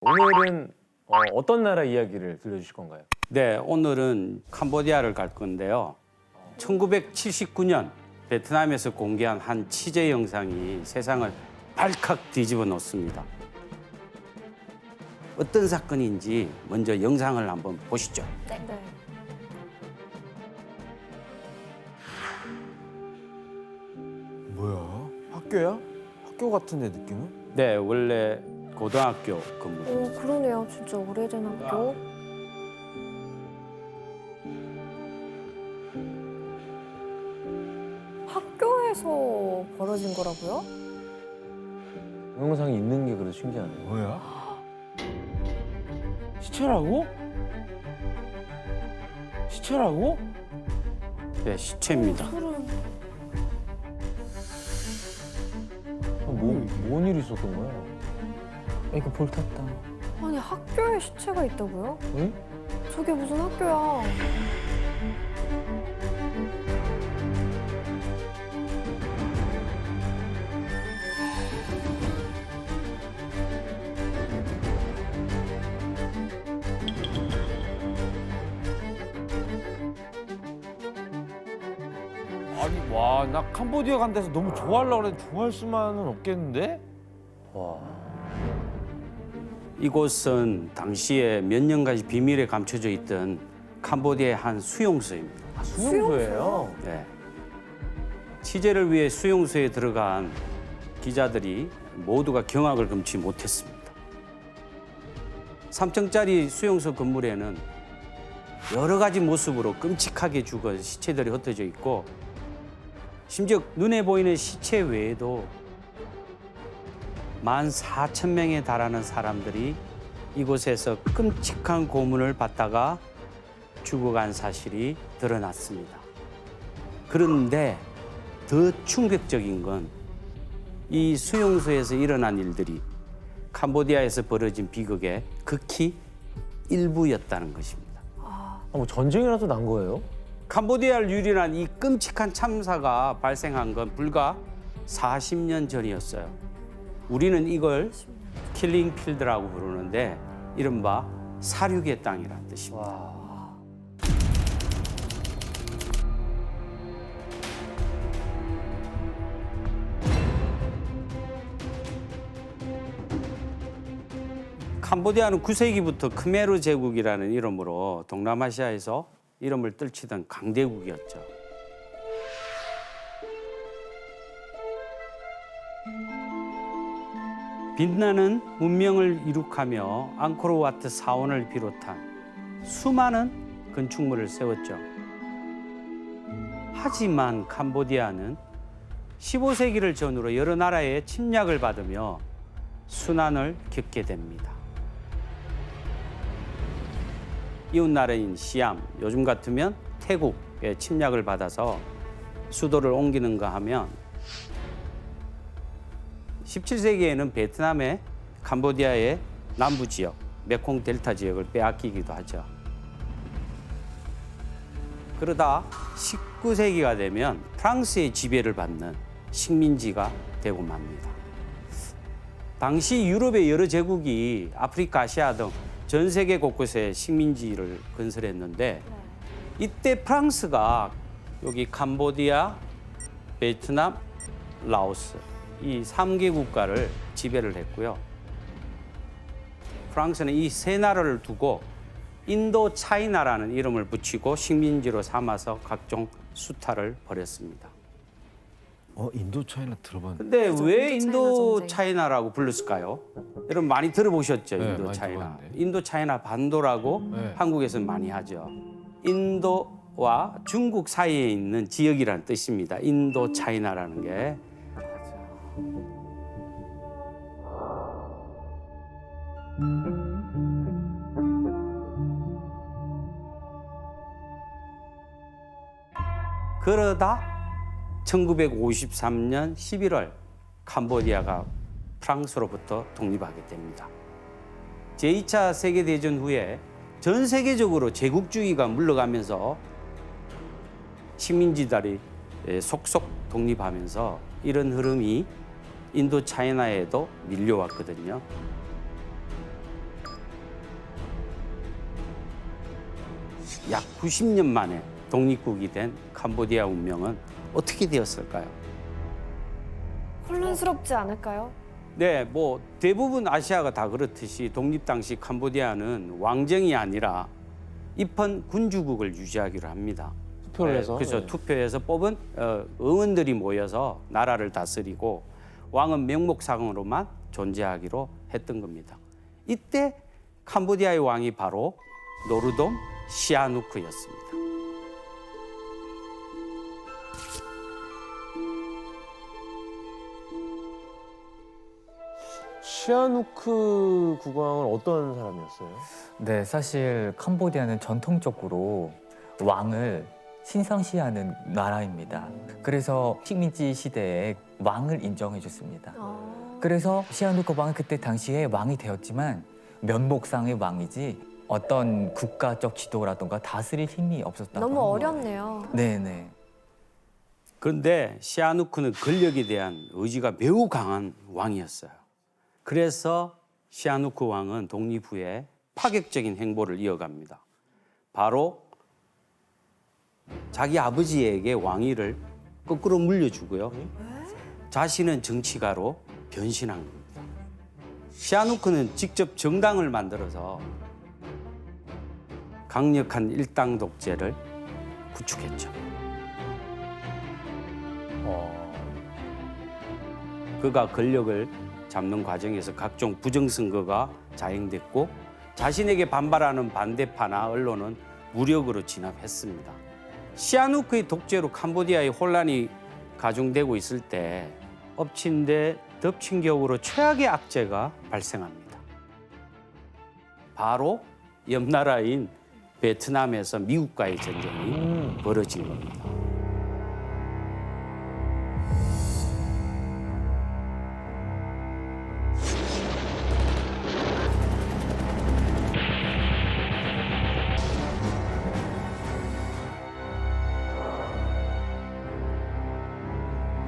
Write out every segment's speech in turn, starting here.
오늘은 어떤 나라 이야기를 들려주실 건가요? 네, 오늘은 캄보디아를 갈 건데요. 1979년 베트남에서 공개한 한 취재 영상이 세상을 발칵 뒤집어 놓습니다. 어떤 사건인지 먼저 영상을 한번 보시죠. 네. 뭐야? 학교야? 학교 같은데 느낌은? 네, 원래 고등학교 근무. 오, 그러네요. 진짜 오래된 학교. 학교에서 벌어진 거라고요? 동영상이 있는 게 그래도 신기하네요. 뭐야? 시체라고? 시체라고? 네, 시체입니다. 소름. 뭔 일이 있었던 거야? 이거 볼 탔다. 아니, 학교에 시체가 있다고요? 응? 저게 무슨 학교야? 아니 와, 나 캄보디아 간 데서 너무 좋아하려고 그랬는데 좋아할 수만은 없겠는데? 와. 이곳은 당시에 몇 년간씩 비밀에 감춰져 있던 캄보디아의 한 수용소입니다. 수용소예요? 네. 취재를 위해 수용소에 들어간 기자들이 모두가 경악을 금치 못했습니다. 3층짜리 수용소 건물에는 여러 가지 모습으로 끔찍하게 죽은 시체들이 흩어져 있고 심지어 눈에 보이는 시체 외에도 14,000명에 달하는 사람들이 이곳에서 끔찍한 고문을 받다가 죽어간 사실이 드러났습니다. 그런데 더 충격적인 건 이 수용소에서 일어난 일들이 캄보디아에서 벌어진 비극의 극히 일부였다는 것입니다. 뭐 전쟁이라도 난 거예요? 캄보디아를 유린한 이 끔찍한 참사가 발생한 건 불과 40년 전이었어요. 우리는 이걸 킬링 필드라고 부르는데 이른바 사륙의 땅이라는 뜻입니다. 와. 캄보디아는 9세기부터 크메르 제국이라는 이름으로 동남아시아에서 이름을 떨치던 강대국이었죠. 빛나는 문명을 이룩하며 앙코르와트 사원을 비롯한 수많은 건축물을 세웠죠. 하지만 캄보디아는 15세기를 전후로 여러 나라의 침략을 받으며 순환을 겪게 됩니다. 이웃나라인 시암, 요즘 같으면 태국의 침략을 받아서 수도를 옮기는가 하면 17세기에는 베트남의 캄보디아의 남부 지역, 메콩 델타 지역을 빼앗기기도 하죠. 그러다 19세기가 되면 프랑스의 지배를 받는 식민지가 되고 맙니다. 당시 유럽의 여러 제국이 아프리카, 아시아 등 전 세계 곳곳에 식민지를 건설했는데 이때 프랑스가 여기 캄보디아, 베트남, 라오스 이 3개 국가를 지배를 했고요. 프랑스는 이 세 나라를 두고 인도 차이나라는 이름을 붙이고 식민지로 삼아서 각종 수탈을 벌였습니다. 인도 차이나 들어봤는데. 근데 왜 인도 인도 차이나 차이나라고 불렀을까요? 여러분 많이 들어보셨죠? 네, 인도 많이 차이나. 들어봤는데. 인도 차이나 반도라고 네. 한국에서는 많이 하죠. 인도와 중국 사이에 있는 지역이라는 뜻입니다. 인도 차이나라는 게. 그러다 1953년 11월 캄보디아가 프랑스로부터 독립하게 됩니다. 제2차 세계대전 후에 전 세계적으로 제국주의가 물러가면서 식민지들이 속속 독립하면서 이런 흐름이 인도 차이나에도 밀려왔거든요. 약 90년 만에 독립국이 된 캄보디아 운명은 어떻게 되었을까요? 혼란스럽지 않을까요? 네, 뭐 대부분 아시아가 다 그렇듯이 독립 당시 캄보디아는 왕정이 아니라 입헌 군주국을 유지하기로 합니다. 투표를 해서. 그래서 네. 투표해서 뽑은 의원들이 모여서 나라를 다스리고 왕은 명목상으로만 존재하기로 했던 겁니다. 이때 캄보디아의 왕이 바로 노르돔 시아누크였습니다. 시아누크 국왕은 어떤 사람이었어요? 네, 사실 캄보디아는 전통적으로 왕을 신성시하는 나라입니다. 그래서 식민지 시대에 왕을 인정해 줬습니다. 그래서 시아누크 왕은 그때 당시에 왕이 되었지만 면목상의 왕이지 어떤 국가적 지도라든가 다스릴 힘이 없었다고 너무 합니다. 어렵네요. 네네. 그런데 시아누크는 권력에 대한 의지가 매우 강한 왕이었어요. 그래서 시아누크 왕은 독립 후에 파격적인 행보를 이어갑니다. 바로 자기 아버지에게 왕위를 거꾸로 물려주고요. 자신은 정치가로 변신한 겁니다. 시아누크는 직접 정당을 만들어서 강력한 일당 독재를 구축했죠. 그가 권력을 잡는 과정에서 각종 부정선거가 자행됐고 자신에게 반발하는 반대파나 언론은 무력으로 진압했습니다. 시아누크의 독재로 캄보디아의 혼란이 가중되고 있을 때 엎친 데 덮친 격으로 최악의 악재가 발생합니다. 바로 옆 나라인 베트남에서 미국과의 전쟁이 벌어진 겁니다.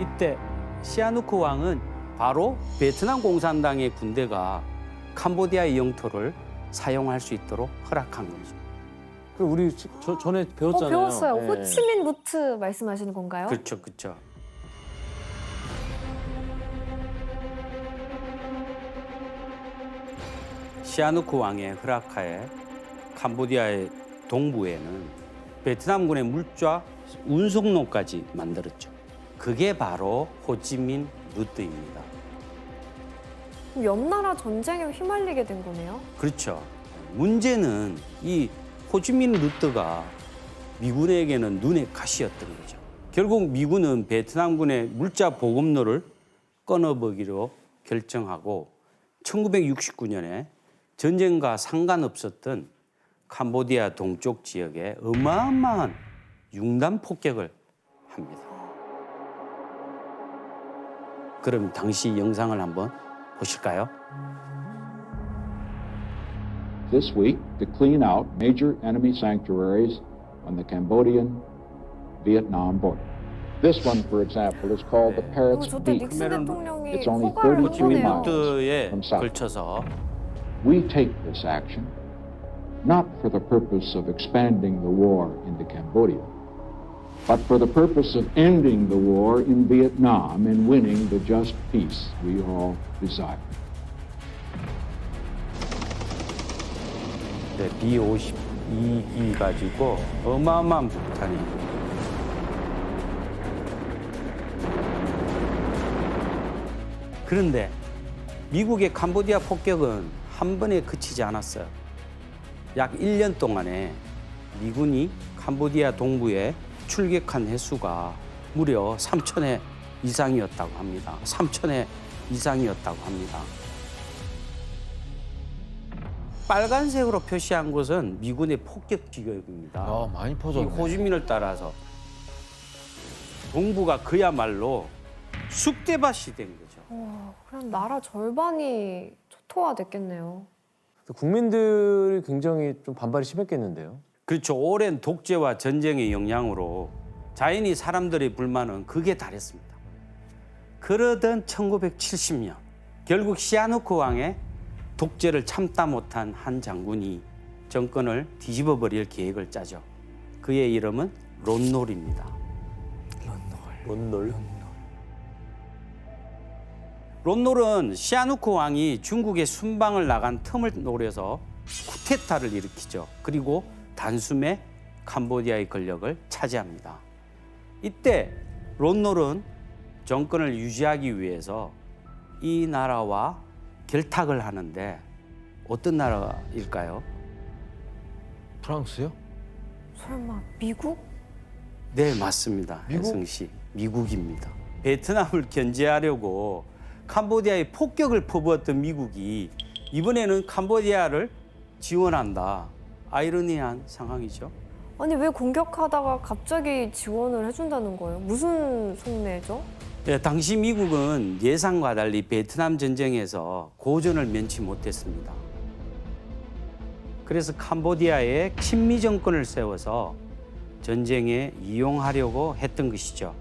이때 시아누크 왕은 바로 베트남 공산당의 군대가 캄보디아의 영토를 사용할 수 있도록 허락한 거죠. 그 우리 전에 배웠잖아요. 배웠어요. 네. 호치민 루트 말씀하시는 건가요? 그렇죠, 그렇죠. 시아누크 왕의 허락하에 캄보디아의 동부에는 베트남군의 물자 운송로까지 만들었죠. 그게 바로 호치민 루트입니다. 그럼 옆 나라 전쟁에 휘말리게 된 거네요. 그렇죠. 문제는 이 호치민 루트가 미군에게는 눈의 가시였던 거죠. 결국 미군은 베트남군의 물자 보급로를 끊어버리기로 결정하고 1969년에 전쟁과 상관없었던 캄보디아 동쪽 지역에 어마어마한 융단 폭격을 합니다. 그럼 당시 영상을 한번 보실까요? This week to clean out major enemy sanctuaries on the Cambodian-Vietnam border. This one, for example, is called the Parrots 저때 Beak. 닉슨 그러면은 대통령이 it's only 허가를 한 33 거네요. miles. 루트에 from south. 걸쳐서 We take this action not for the purpose of expanding the war into Cambodia, but for the purpose of ending the war in Vietnam and winning the just peace we all desire. 네, B-52기 가지고 어마어마한 폭탄이 그런데 미국의 캄보디아 폭격은 한 번에 그치지 않았어요. 약 1년 동안에 미군이 캄보디아 동부에 출격한 횟수가 무려 3,000회 이상이었다고 합니다. 3,000회 이상이었다고 합니다. 빨간색으로 표시한 곳은 미군의 폭격 지역입니다. 아, 많이 이 퍼졌네. 호주민을 따라서 동부가 그야말로 쑥대밭이 된 거죠. 그럼 나라 절반이 초토화됐겠네요. 국민들이 굉장히 좀 반발이 심했겠는데요. 그렇죠. 오랜 독재와 전쟁의 영향으로 자연히 사람들의 불만은 극에 달했습니다. 그러던 1970년 결국 시아누크 왕의 독재를 참다 못한 한 장군이 정권을 뒤집어 버릴 계획을 짜죠. 그의 이름은 론놀입니다. 론놀. 론놀은 시아누크 왕이 중국의 순방을 나간 틈을 노려서 쿠데타를 일으키죠. 그리고 단숨에 캄보디아의 권력을 차지합니다. 이때 론놀은 정권을 유지하기 위해서 이 나라와 결탁을 하는데 어떤 나라일까요? 프랑스요? 설마 미국? 네, 맞습니다. 미국? 혜성 씨, 미국입니다. 베트남을 견제하려고 캄보디아에 폭격을 퍼부었던 미국이 이번에는 캄보디아를 지원한다. 아이러니한 상황이죠. 아니 왜 공격하다가 갑자기 지원을 해준다는 거예요? 무슨 속내죠? 네, 당시 미국은 예상과 달리 베트남 전쟁에서 고전을 면치 못했습니다. 그래서 캄보디아에 친미 정권을 세워서 전쟁에 이용하려고 했던 것이죠.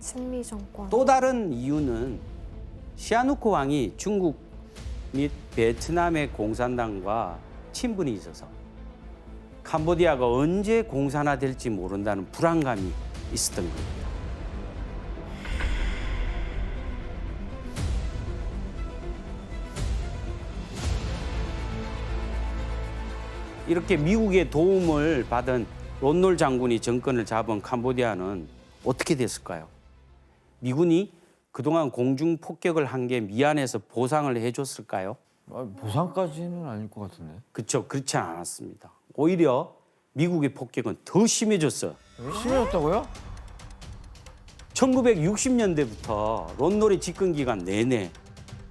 친미 정권. 또 다른 이유는 시아누크 왕이 중국 및 베트남의 공산당과 친분이 있어서 캄보디아가 언제 공산화될지 모른다는 불안감이 있었던 겁니다. 이렇게 미국의 도움을 받은 론놀 장군이 정권을 잡은 캄보디아는 어떻게 됐을까요? 미군이 그동안 공중 폭격을 한 게 미안해서 보상을 해줬을까요? 보상까지는 아닐 것 같은데. 그렇죠. 그렇지 않았습니다. 오히려 미국의 폭격은 더 심해졌어요. 심해졌다고요? 1960년대부터 론놀의 집권 기간 내내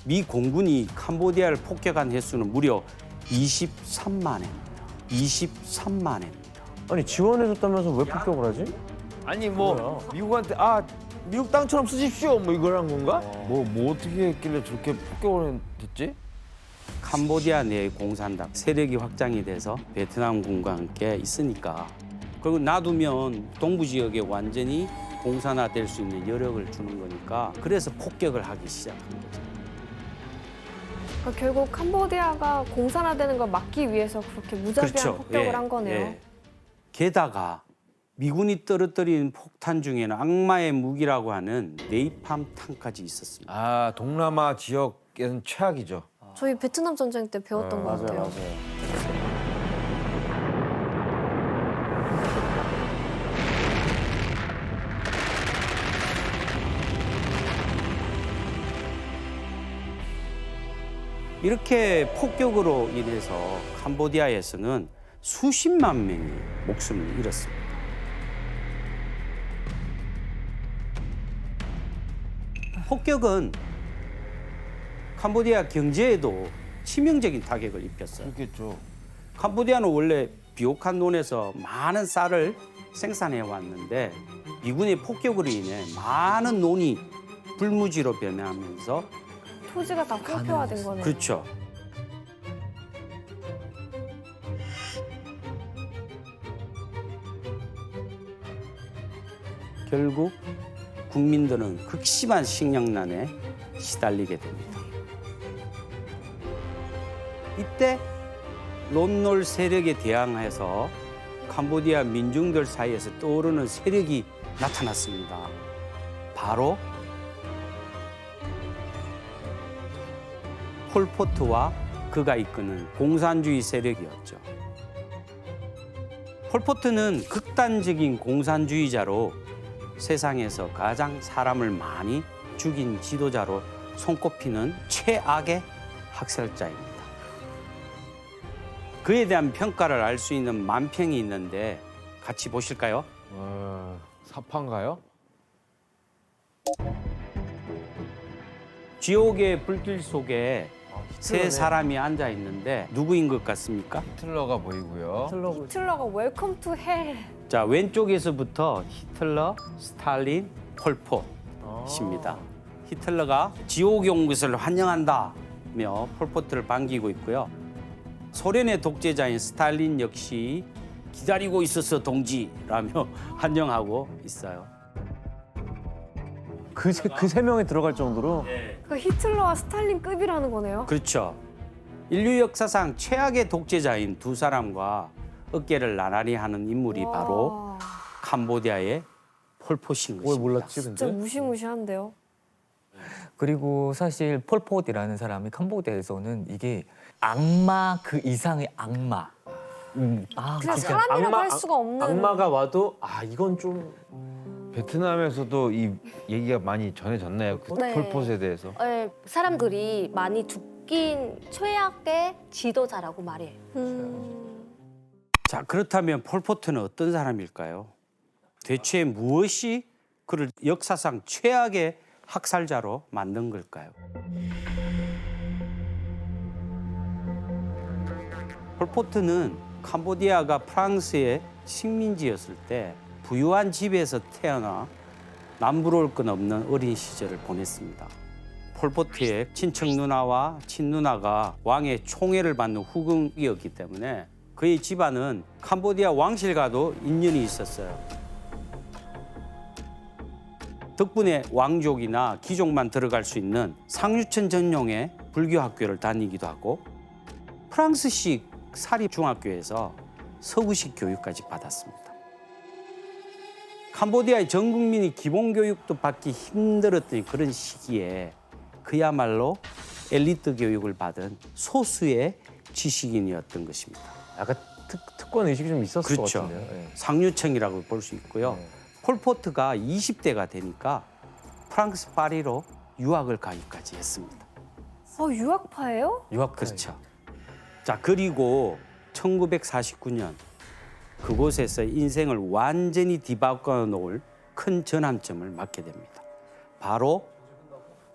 미 공군이 캄보디아를 폭격한 횟수는 무려 23만 회입니다. 23만 회입니다. 아니 지원해줬다면서 왜 폭격을 하지? 아니 뭐 미국한테 미국 땅처럼 쓰십시오 뭐 이거란 건가? 뭐 어떻게 했길래 저렇게 폭격을 했지? 캄보디아 내 공산당 세력이 확장이 돼서 베트남군과 함께 있으니까 그리고 놔두면 동부 지역에 완전히 공산화될 수 있는 여력을 주는 거니까 그래서 폭격을 하기 시작한 거죠. 그러니까 결국 캄보디아가 공산화되는 걸 막기 위해서 그렇게 무자비한 폭격을 예, 한 거네요. 예. 게다가 미군이 떨어뜨린 폭탄 중에는 악마의 무기라고 하는 네이팜 탄까지 있었습니다. 동남아 지역에는 최악이죠. 저희 베트남 전쟁 때 배웠던 것 같아요. 이렇게 폭격으로 인해서 캄보디아에서는 수십만 명이 목숨을 잃었습니다. 폭격은 캄보디아 경제에도 치명적인 타격을 입혔어요. 그렇겠죠. 캄보디아는 원래 비옥한 논에서 많은 쌀을 생산해 왔는데 미군의 폭격으로 인해 많은 논이 불무지로 변하면서 토지가 다荒폐화된 거네요. 그렇죠. 결국 국민들은 극심한 식량난에 시달리게 됩니다. 이때 론놀 세력에 대항해서 캄보디아 민중들 사이에서 떠오르는 세력이 나타났습니다. 바로 폴포트와 그가 이끄는 공산주의 세력이었죠. 폴포트는 극단적인 공산주의자로 세상에서 가장 사람을 많이 죽인 지도자로 손꼽히는 최악의 학살자입니다. 그에 대한 평가를 알 수 있는 만평이 있는데 같이 보실까요? 사파인가요? 지옥의 불길 속에 세 사람이 앉아 있는데 누구인 것 같습니까? 히틀러가 보이고요. 히틀러가 웰컴 투 헬. 자, 왼쪽에서부터 히틀러, 스탈린, 폴포트입니다. 히틀러가 지옥에 온 것을 환영한다며 폴포트를 반기고 있고요. 소련의 독재자인 스탈린 역시 기다리고 있었어 동지라며 환영하고 있어요. 그 세 명에 들어갈 정도로 그 히틀러와 스탈린급이라는 거네요. 그렇죠. 인류 역사상 최악의 독재자인 두 사람과 어깨를 나란히 하는 인물이 바로 캄보디아의 폴포트인 뭘 것입니다. 몰랐지 진짜 근데? 무시무시한데요. 그리고 사실 폴포트라는 사람이 캄보디아에서는 이게 악마 그 이상의 악마. 그냥 진짜 사람이라고 할 수가 없는. 악마가 와도 이건 좀 베트남에서도 이 얘기가 많이 전해졌나요? 그 네. 폴폿에 대해서? 네, 사람들이 많이 죽긴 최악의 지도자라고 말해요. 자, 그렇다면 폴포트는 어떤 사람일까요? 대체 무엇이 그를 역사상 최악의 학살자로 만든 걸까요? 폴포트는 캄보디아가 프랑스의 식민지였을 때 부유한 집에서 태어나 남부러울 건 없는 어린 시절을 보냈습니다. 폴포트의 친척 누나와 친누나가 왕의 총애를 받는 후궁이었기 때문에 그의 집안은 캄보디아 왕실과도 인연이 있었어요. 덕분에 왕족이나 귀족만 들어갈 수 있는 상류층 전용의 불교 학교를 다니기도 하고 프랑스식 사립중학교에서 서구식 교육까지 받았습니다. 캄보디아의 전 국민이 기본교육도 받기 힘들었던 그런 시기에 그야말로 엘리트 교육을 받은 소수의 지식인이었던 것입니다. 약간 특권 의식이 좀 있었을 그렇죠. 것 같은데요. 예. 상류층이라고 볼 수 있고요. 폴포트가 20대가 되니까 프랑스 파리로 유학을 가기까지 했습니다. 유학파예요? 유학 그렇죠. 자, 그리고 1949년 그곳에서 인생을 완전히 뒤바꿔 놓을 큰 전환점을 맞게 됩니다. 바로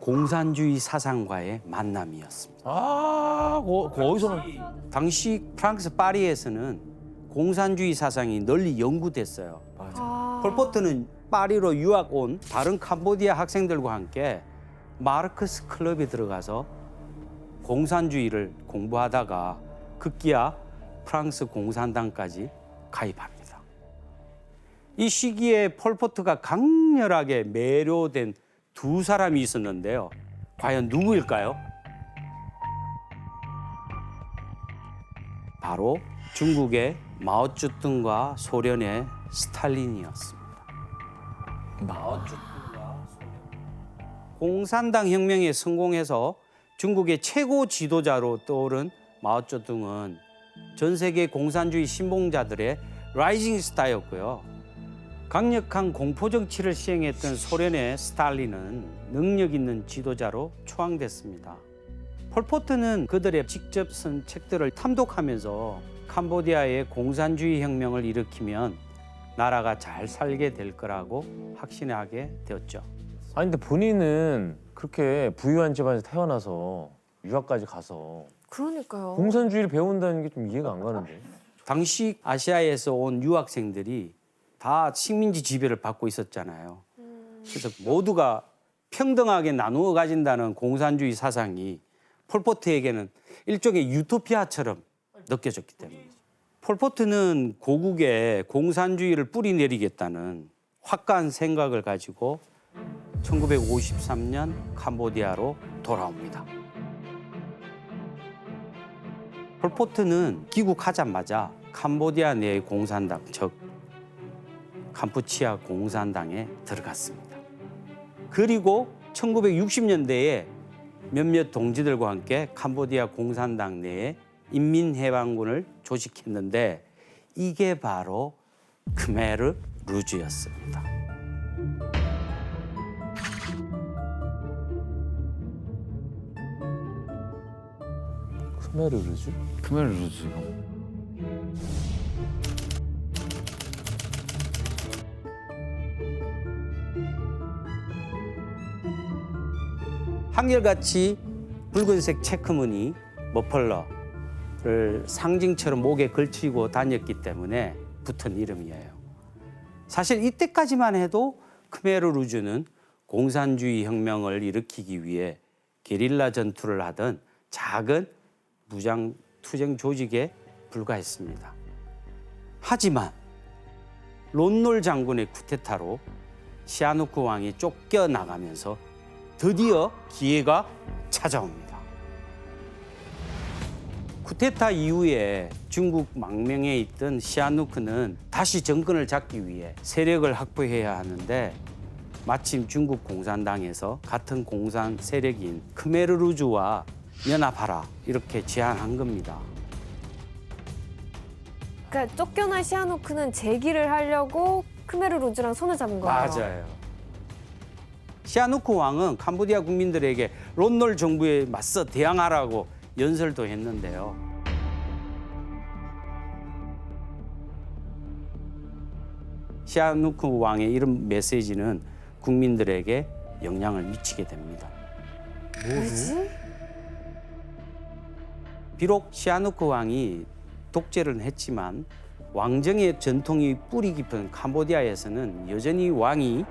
공산주의 사상과의 만남이었습니다. 거기서는 당시 프랑스 파리에서는 공산주의 사상이 널리 연구됐어요. 폴포트는 파리로 유학 온 다른 캄보디아 학생들과 함께 마르크스 클럽에 들어가서 공산주의를 공부하다가 급기야 프랑스 공산당까지 가입합니다. 이 시기에 폴포트가 강렬하게 매료된 두 사람이 있었는데요. 과연 누구일까요? 바로 중국의 마오쩌둥과 소련의 스탈린이었습니다. 공산당 혁명에 성공해서 중국의 최고 지도자로 떠오른 마오쩌둥은 전 세계 공산주의 신봉자들의 라이징 스타였고요. 강력한 공포 정치를 시행했던 소련의 스탈린은 능력 있는 지도자로 초앙됐습니다. 폴포트는 그들의 직접 쓴 책들을 탐독하면서 캄보디아의 공산주의 혁명을 일으키면 나라가 잘 살게 될 거라고 확신하게 되었죠. 아니 근데 본인은 그렇게 부유한 집안에서 태어나서 유학까지 가서 그러니까요. 공산주의를 배운다는 게 좀 이해가 안 가는데. 당시 아시아에서 온 유학생들이 다 식민지 지배를 받고 있었잖아요. 그래서 모두가 평등하게 나누어 가진다는 공산주의 사상이 폴포트에게는 일종의 유토피아처럼 느껴졌기 때문이죠. 폴포트는 고국에 공산주의를 뿌리내리겠다는 확고한 생각을 가지고 1953년 캄보디아로 돌아옵니다. 폴포트는 귀국하자마자 캄보디아 내의 공산당, 즉 캄푸치아 공산당에 들어갔습니다. 그리고 1960년대에 몇몇 동지들과 함께 캄보디아 공산당 내에 인민해방군을 조직했는데 이게 바로 크메르 루즈였습니다. 크메르르주? 크메르르즈. 한결같이 붉은색 체크무늬 머펄러를 상징처럼 목에 걸치고 다녔기 때문에 붙은 이름이에요. 사실 이때까지만 해도 크메르 루즈는 공산주의 혁명을 일으키기 위해 게릴라 전투를 하던 작은 무장 투쟁 조직에 불과했습니다. 하지만 론놀 장군의 쿠데타로 시아누크 왕이 쫓겨나가면서 드디어 기회가 찾아옵니다. 쿠데타 이후에 중국 망명에 있던 시아누크는 다시 정권을 잡기 위해 세력을 확보해야 하는데 마침 중국 공산당에서 같은 공산 세력인 크메르루주와 연합하라 이렇게 제안한 겁니다. 그러니까 쫓겨난 시아누크는 재기를 하려고 크메르루즈랑 손을 잡은 거예요. 맞아요. 시아누크 왕은 캄보디아 국민들에게 론놀 정부에 맞서 대항하라고 연설도 했는데요. 시아누크 왕의 이런 메시지는 국민들에게 영향을 미치게 됩니다. 뭐지? 비록 시아누크 왕이 독재를 했지만 왕정의 전통이 뿌리 깊은 캄보디아에서는 여전히 왕이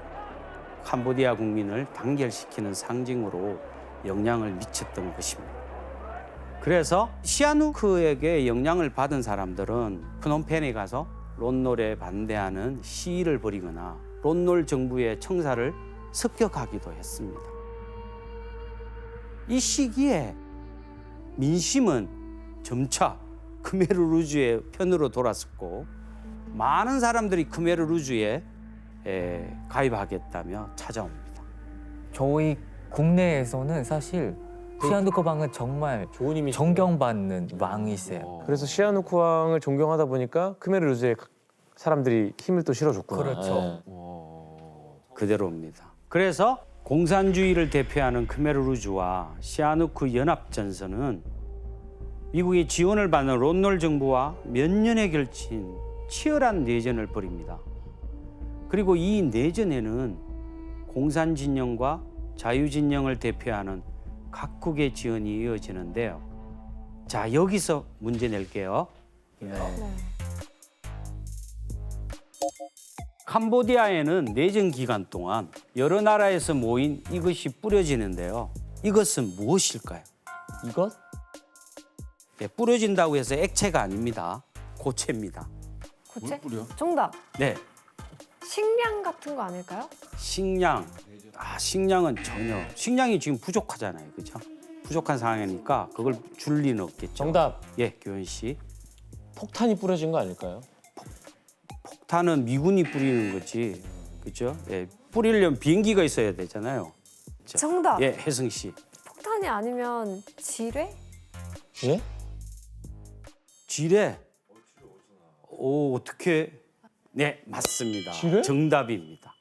캄보디아 국민을 단결시키는 상징으로 영향을 미쳤던 것입니다. 그래서 시아누크에게 영향을 받은 사람들은 프놈펜에 가서 론놀에 반대하는 시위를 벌이거나 론놀 정부의 청사를 습격하기도 했습니다. 이 시기에 민심은 점차 크메르루주의 편으로 돌았었고 많은 사람들이 크메르루주에 가입하겠다며 찾아옵니다. 저희 국내에서는 사실 시아누크 왕은 정말 좋은 이미지. 존경받는 왕이세요. 그래서 시아누크 왕을 존경하다 보니까 크메르루즈에 사람들이 힘을 또 실어줬구나. 그렇죠. 예. 그대로입니다. 그래서 공산주의를 대표하는 크메르루주와 시아누크 연합전선은 미국의 지원을 받는 론놀 정부와 몇 년에 걸친 치열한 내전을 벌입니다. 그리고 이 내전에는 공산 진영과 자유 진영을 대표하는 각국의 지원이 이어지는데요. 자, 여기서 문제 낼게요. 캄보디아에는 내전 기간 동안 여러 나라에서 모인 이것이 뿌려지는데요. 이것은 무엇일까요? 이것? 네, 뿌려진다고 해서 액체가 아닙니다. 고체입니다. 고체? 정답. 네, 식량 같은 거 아닐까요? 식량. 식량은 전혀. 식량이 지금 부족하잖아요, 그렇죠? 부족한 상황이니까 그걸 줄 리는 없겠죠. 정답. 예, 교현 씨. 폭탄이 뿌려진 거 아닐까요? 폭탄은 미군이 뿌리는 거지, 그렇죠? 예, 뿌리려면 비행기가 있어야 되잖아요. 자, 정답. 예, 혜승 씨. 폭탄이 아니면 지뢰? 예? 지뢰. 오, 어떻게? 네, 맞습니다. 지뢰? 정답입니다.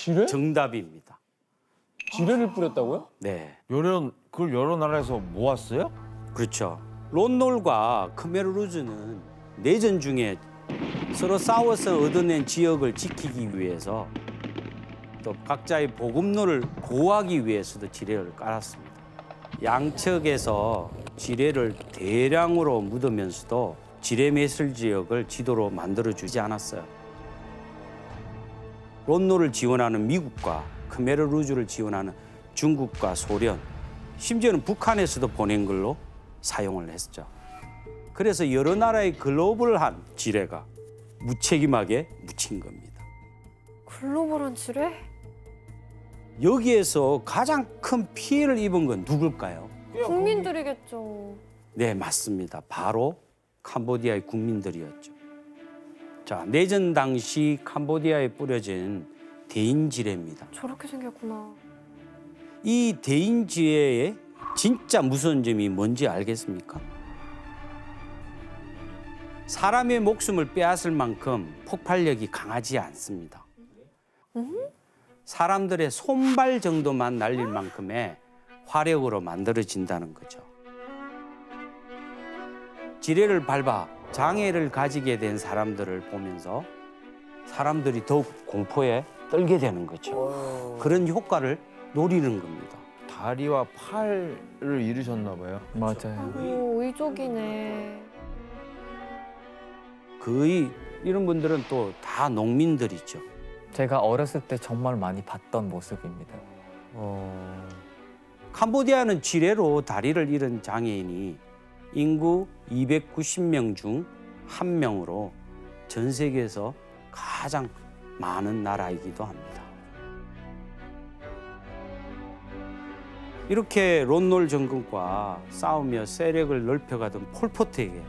지뢰? 정답입니다. 지뢰를 뿌렸다고요? 네, 그걸 여러 나라에서 모았어요? 그렇죠. 론놀과 크메르루즈는 내전 중에 서로 싸워서 얻어낸 지역을 지키기 위해서 또 각자의 보급로를 보호하기 위해서도 지뢰를 깔았습니다. 양측에서 지뢰를 대량으로 묻으면서도 지뢰 매설 지역을 지도로 만들어주지 않았어요. 론노를 지원하는 미국과 크메르루즈를 지원하는 중국과 소련, 심지어는 북한에서도 보낸 걸로 사용을 했죠. 그래서 여러 나라의 글로벌한 지뢰가 무책임하게 묻힌 겁니다. 글로벌한 지뢰? 여기에서 가장 큰 피해를 입은 건 누굴까요? 국민들이겠죠. 네, 맞습니다. 바로 캄보디아의 국민들이었죠. 자, 내전 당시 캄보디아에 뿌려진 대인지뢰입니다. 저렇게 생겼구나. 이 대인지뢰의 진짜 무서운 점이 뭔지 알겠습니까? 사람의 목숨을 빼앗을 만큼 폭발력이 강하지 않습니다. 사람들의 손발 정도만 날릴 만큼의 화력으로 만들어진다는 거죠. 지뢰를 밟아 장애를 가지게 된 사람들을 보면서 사람들이 더욱 공포에 떨게 되는 거죠. 그런 효과를 노리는 겁니다. 다리와 팔을 잃으셨나 봐요. 맞아요. 오, 의족이네. 거의 이런 분들은 또 다 농민들이죠. 제가 어렸을 때 정말 많이 봤던 모습입니다. 캄보디아는 지뢰로 다리를 잃은 장애인이 인구 290명 중 1명으로 전 세계에서 가장 많은 나라이기도 합니다. 이렇게 론놀 정권과 싸우며 세력을 넓혀가던 폴포트에게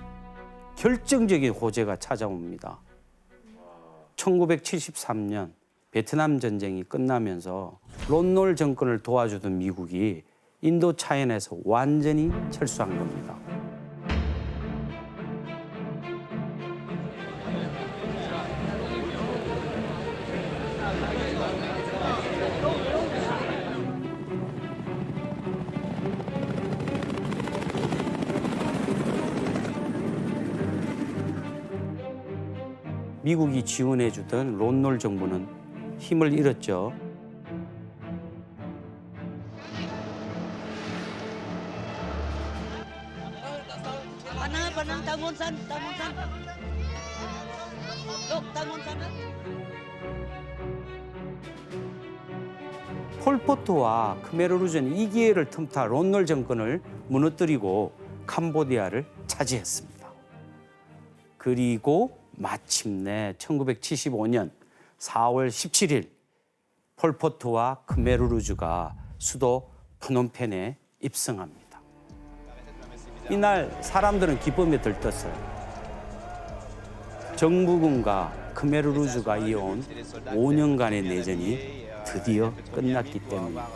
결정적인 호재가 찾아옵니다. 1973년 베트남 전쟁이 끝나면서 론놀 정권을 도와주던 미국이 인도 차원에서 완전히 철수한 겁니다. 미국이 지원해주던 론놀 정부는 힘을 잃었죠. 폴포트와 크메르루즈는 이 기회를 틈타 론놀 정권을 무너뜨리고 캄보디아를 차지했습니다. 그리고 마침내 1975년 4월 17일 폴포트와 크메르루즈가 수도 프놈펜에 입성합니다. 이날 사람들은 기쁨에 들떴어요. 정부군과 크메르루즈가 이어온 5년간의 내전이 드디어 끝났기 때문입니다.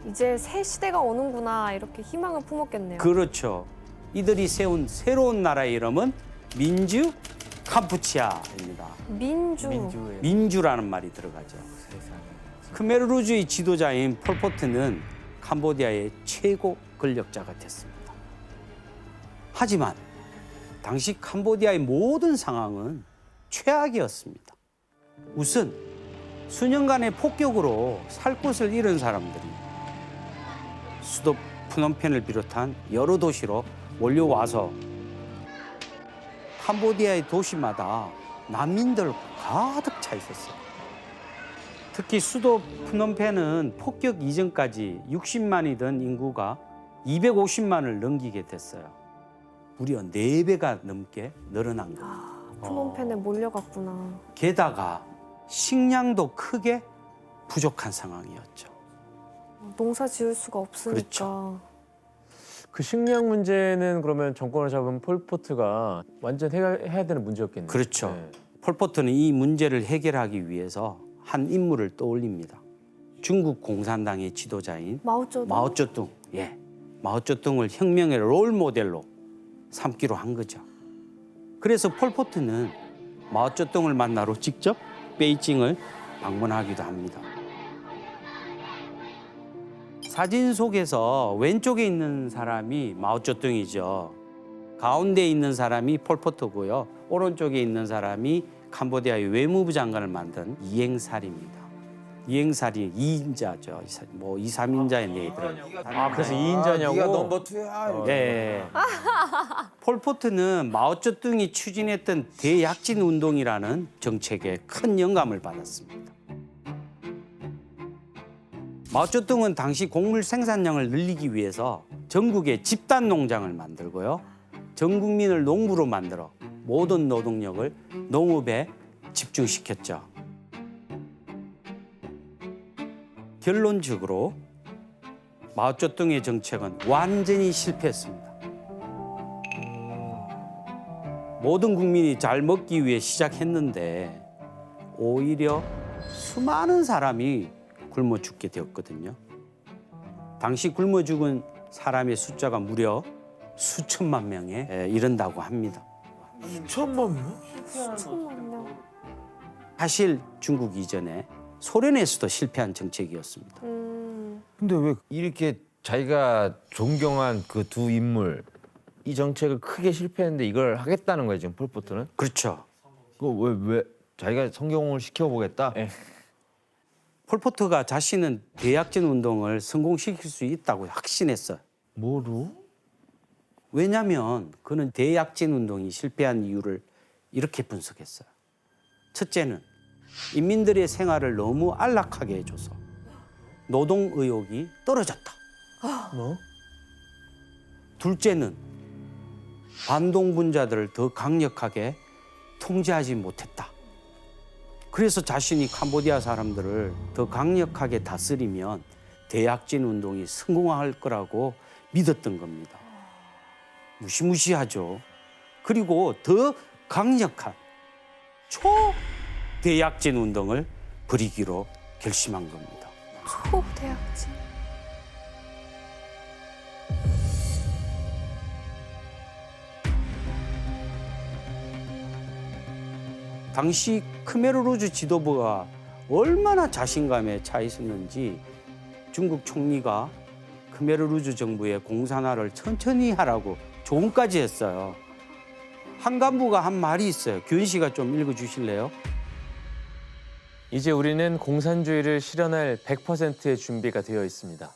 이제 새 시대가 오는구나 이렇게 희망을 품었겠네요. 그렇죠. 이들이 세운 새로운 나라의 이름은 민주 캄푸치아입니다. 민주. 민주라는 말이 들어가죠. 크메르루즈의 지도자인 폴포트는 캄보디아의 최고 권력자가 됐습니다. 하지만 당시 캄보디아의 모든 상황은 최악이었습니다. 우선 수년간의 폭격으로 살 곳을 잃은 사람들이 수도 프놈펜을 비롯한 여러 도시로 몰려와서 캄보디아의 도시마다 난민들 가득 차 있었어요. 특히 수도 프놈펜은 폭격 이전까지 60만이던 인구가 250만을 넘기게 됐어요. 무려 4배가 넘게 늘어난 겁니다. 프놈펜에 몰려갔구나. 게다가 식량도 크게 부족한 상황이었죠. 농사 지을 수가 없으니까. 그렇죠. 그 식량 문제는 그러면 정권을 잡은 폴포트가 완전 해야 되는 문제였겠네요. 그렇죠. 네. 폴포트는 이 문제를 해결하기 위해서 한 인물을 떠올립니다. 중국 공산당의 지도자인 마오쩌둥. 마오쩌둥. 예. 마오쩌둥을 혁명의 롤 모델로 삼기로 한 거죠. 그래서 폴포트는 마오쩌둥을 만나러 직접 베이징을 방문하기도 합니다. 사진 속에서 왼쪽에 있는 사람이 마오쩌둥이죠. 가운데 있는 사람이 폴포트고요. 오른쪽에 있는 사람이 캄보디아의 외무부 장관을 만든 이행살입니다. 이행살이 2인자죠. 뭐 2, 3인자의 내에 들어요. 아, 그래서 2인자냐고? 네가 넘버 2야. 네. 폴포트는 마오쩌둥이 추진했던 대약진 운동이라는 정책에 큰 영감을 받았습니다. 마오쩌둥은 당시 곡물 생산량을 늘리기 위해서 전국에 집단 농장을 만들고요. 전 국민을 농부로 만들어 모든 노동력을 농업에 집중시켰죠. 결론적으로 마오쩌둥의 정책은 완전히 실패했습니다. 모든 국민이 잘 먹기 위해 시작했는데 오히려 수많은 사람이 굶어 죽게 되었거든요. 당시 굶어 죽은 사람의 숫자가 무려 수천만 명에 이른다고 합니다. 수천만 명? 수천만 명. 사실 중국 이전에 소련에서도 실패한 정책이었습니다. 근데 왜 이렇게 자기가 존경한 그 두 인물 이 정책을 크게 실패했는데 이걸 하겠다는 거예요 지금 폴포트는? 그렇죠. 그거 왜 자기가 성공을 시켜보겠다? 예. 폴포트가 자신은 대약진 운동을 성공시킬 수 있다고 확신했어요. 뭐로? 왜냐하면 그는 대약진 운동이 실패한 이유를 이렇게 분석했어요. 첫째는 인민들의 생활을 너무 안락하게 해줘서 노동 의욕이 떨어졌다. 뭐? 둘째는 반동분자들을 더 강력하게 통제하지 못했다. 그래서 자신이 캄보디아 사람들을 더 강력하게 다스리면 대약진 운동이 성공할 거라고 믿었던 겁니다. 무시무시하죠. 그리고 더 강력한 초대약진 운동을 벌이기로 결심한 겁니다. 초대학진. 당시 크메르루즈 지도부가 얼마나 자신감에 차 있었는지 중국 총리가 크메르루즈 정부의 공산화를 천천히 하라고 조언까지 했어요. 한 간부가 한 말이 있어요. 규현 씨가 좀 읽어주실래요? 이제 우리는 공산주의를 실현할 100%의 준비가 되어 있습니다.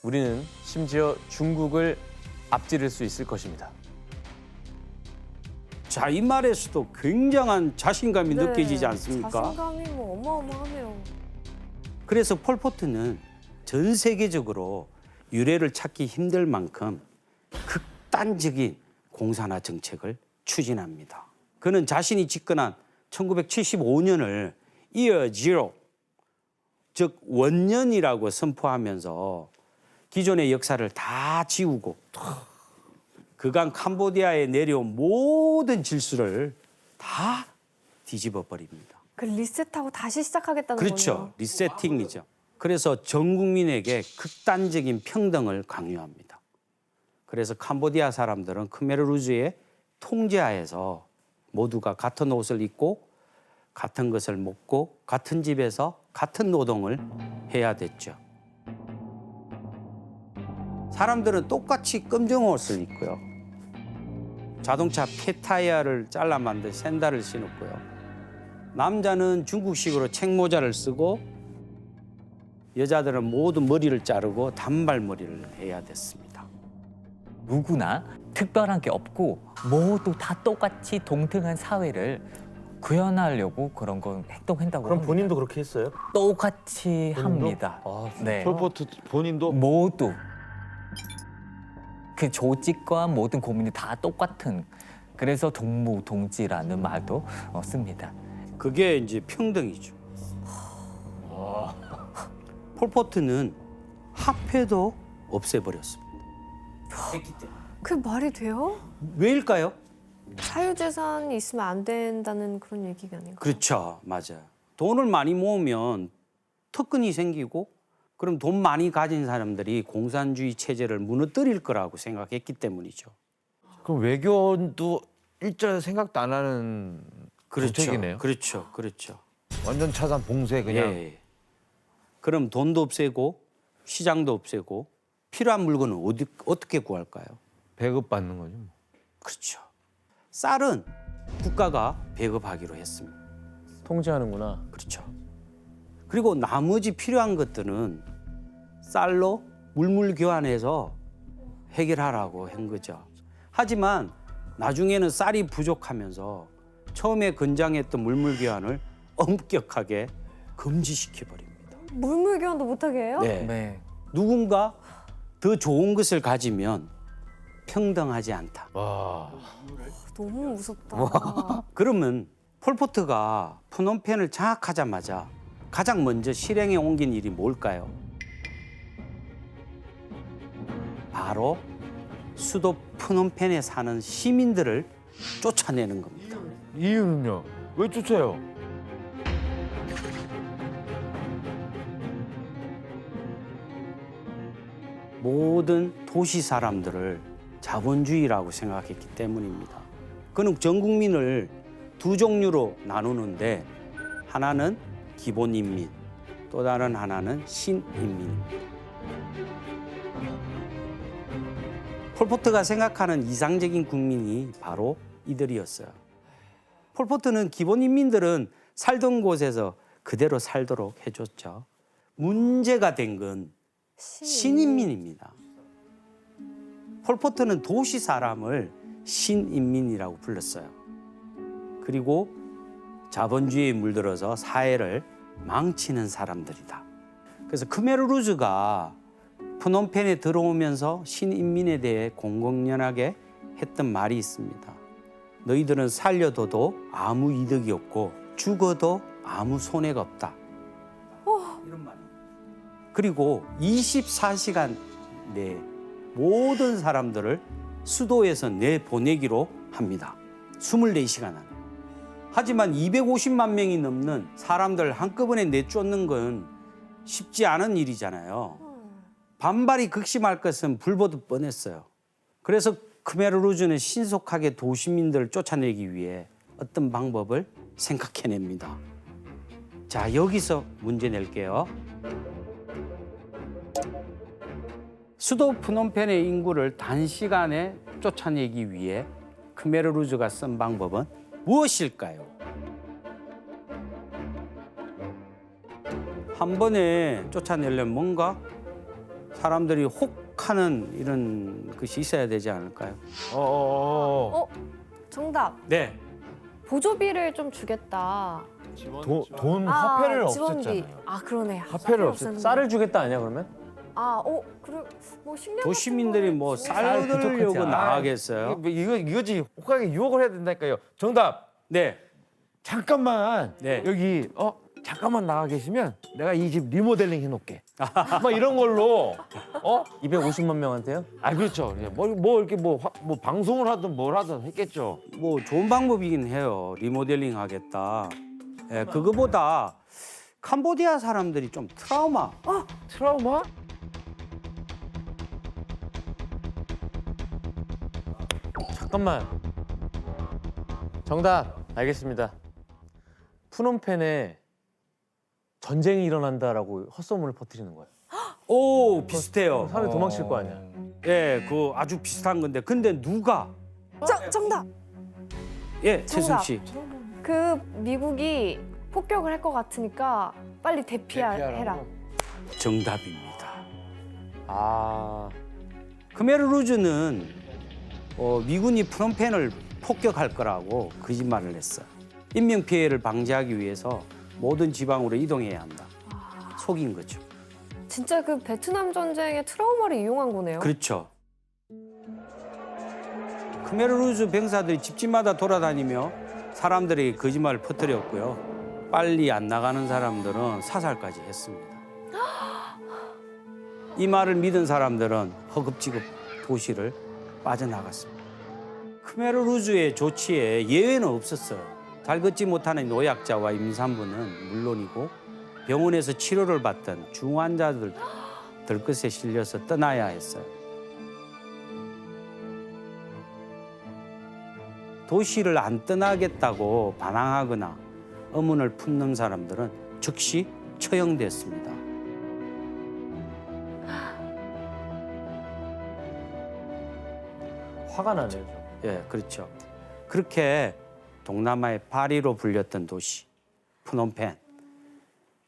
우리는 심지어 중국을 앞지를 수 있을 것입니다. 자, 이 말에서도 굉장한 자신감이 네, 느껴지지 않습니까? 자신감이 뭐 어마어마하네요. 그래서 폴포트는 전 세계적으로 유래를 찾기 힘들 만큼 극단적인 공산화 정책을 추진합니다. 그는 자신이 집권한 1975년을 Year Zero, 즉 원년이라고 선포하면서 기존의 역사를 다 지우고 그간 캄보디아에 내려온 모든 질서를 다 뒤집어 버립니다. 그 리셋하고 다시 시작하겠다는 그렇죠. 거네요. 리세팅이죠. 그래서 전 국민에게 극단적인 평등을 강요합니다. 그래서 캄보디아 사람들은 크메르루즈의 통제하에서 모두가 같은 옷을 입고 같은 것을 먹고 같은 집에서 같은 노동을 해야 됐죠. 사람들은 똑같이 검정 옷을 입고요. 자동차 폐타이어를 잘라 만든 샌들을 신었고요. 남자는 중국식으로 책모자를 쓰고 여자들은 모두 머리를 자르고 단발머리를 해야 됐습니다. 누구나 특별한 게 없고 모두 다 똑같이 동등한 사회를 구현하려고 그런 건 행동한다고 그럼 합니다. 본인도 그렇게 했어요? 똑같이 합니다. 네. 폴포트 본인도 모두 그 조직과 모든 국민이 다 똑같은, 그래서 동무동지라는 말도 씁니다. 그게 이제 평등이죠. 폴포트는 화폐도 없애버렸습니다. 그 말이 돼요? 왜일까요? 사유재산이 있으면 안 된다는 그런 얘기가 아닌가? 그렇죠. 맞아요. 돈을 많이 모으면 특권이 생기고 그럼 돈 많이 가진 사람들이 공산주의 체제를 무너뜨릴 거라고 생각했기 때문이죠. 그럼 외교도 일절 생각도 안 하는 정책이네요. 그렇죠. 그렇죠. 완전 차단 봉쇄 그냥. 예. 그럼 돈도 없애고 시장도 없애고 필요한 물건은 어떻게 구할까요? 배급받는 거죠. 뭐. 그렇죠. 쌀은 국가가 배급하기로 했습니다. 통제하는구나. 그렇죠. 그리고 나머지 필요한 것들은 쌀로 물물 교환해서 해결하라고 한 거죠. 하지만 나중에는 쌀이 부족하면서 처음에 권장했던 물물 교환을 엄격하게 금지시켜 버립니다. 물물교환도 못하게 해요? 네. 네. 누군가 더 좋은 것을 가지면 평등하지 않다. 와. 너무 무섭다. 그러면 폴포트가 프놈펜을 장악하자마자 가장 먼저 실행에 옮긴 일이 뭘까요? 바로 수도 프놈펜에 사는 시민들을 쫓아내는 겁니다. 이유는요? 왜 쫓아요? 모든 도시 사람들을 자본주의라고 생각했기 때문입니다. 그는 전 국민을 두 종류로 나누는데 하나는 기본인민, 또 다른 하나는 신인민입니다. 폴포트가 생각하는 이상적인 국민이 바로 이들이었어요. 폴포트는 기본인민들은 살던 곳에서 그대로 살도록 해줬죠. 문제가 된 건 신인민입니다. 폴포트는 도시 사람을 신인민이라고 불렀어요. 그리고 자본주의에 물들어서 사회를 망치는 사람들이다. 그래서 크메르루즈가 프놈펜에 들어오면서 신인민에 대해 공공연하게 했던 말이 있습니다. 너희들은 살려둬도 아무 이득이 없고 죽어도 아무 손해가 없다. 이런 말. 그리고 24시간 내에 모든 사람들을 수도에서 내보내기로 합니다. 24시간 안에. 하지만 250만 명이 넘는 사람들 한꺼번에 내쫓는 건 쉽지 않은 일이잖아요. 반발이 극심할 것은 불보듯 뻔했어요. 그래서 크메르루즈는 신속하게 도시민들을 쫓아내기 위해 어떤 방법을 생각해냅니다. 자, 여기서 문제 낼게요. 수도 프놈펜의 인구를 단시간에 쫓아내기 위해 크메르루즈가 쓴 방법은 무엇일까요? 한 번에 쫓아내려면 뭔가 사람들이 혹하는 이런 것이 있어야 되지 않을까요? 정답. 네. 보조비를 좀 주겠다. 돈 화폐를 지원비. 없앴잖아요. 아, 그러네. 화폐를 없앴는데. 쌀을 주겠다 아니야 그러면? 그래. 뭐 식량 도시민들이 뭐 쌀 부족하지 얻으려고 않아. 나가겠어요? 이거지. 혹하게 유혹을 해야 된다니까요. 정답. 네. 잠깐만. 네. 여기 잠깐만 나가 계시면 내가 이 집 리모델링 해놓게. 막 이런 걸로. 250만 명한테요? 그렇죠. 뭐 이렇게 뭐 방송을 하든 뭘 하든 했겠죠. 뭐 좋은 방법이긴 해요. 리모델링 하겠다. 예, 그거보다 캄보디아 사람들이 좀 트라우마. 트라우마? 잠깐만. 정답 알겠습니다. 푸놈펜에 전쟁이 일어난다라고 헛소문을 퍼뜨리는 거예요. 오, 비슷해요. 사람이 도망칠 거 아니야. 예, 그 아주 비슷한 건데. 근데 누가? 정답. 예, 최승 씨. 그 미국이 폭격을 할 것 같으니까 빨리 대피해라. 정답입니다. 아, 크메르루즈는 미군이 프놈펜을 폭격할 거라고 거짓말을 했어. 인명 피해를 방지하기 위해서 모든 지방으로 이동해야 한다. 속인 거죠. 진짜 그 베트남 전쟁의 트라우마를 이용한 거네요. 그렇죠. 크메르루즈 병사들이 집집마다 돌아다니며 사람들에게 거짓말을 퍼뜨렸고요. 빨리 안 나가는 사람들은 사살까지 했습니다. 이 말을 믿은 사람들은 허겁지겁 도시를 빠져나갔습니다. 크메르루즈의 조치에 예외는 없었어요. 잘 걷지 못하는 노약자와 임산부는 물론이고 병원에서 치료를 받던 중환자들 들것에 실려서 떠나야 했어요. 도시를 안 떠나겠다고 반항하거나 의문을 품는 사람들은 즉시 처형됐습니다. 화가 나네요. 예, 그렇죠. 그렇게 동남아의 파리로 불렸던 도시 프놈펜.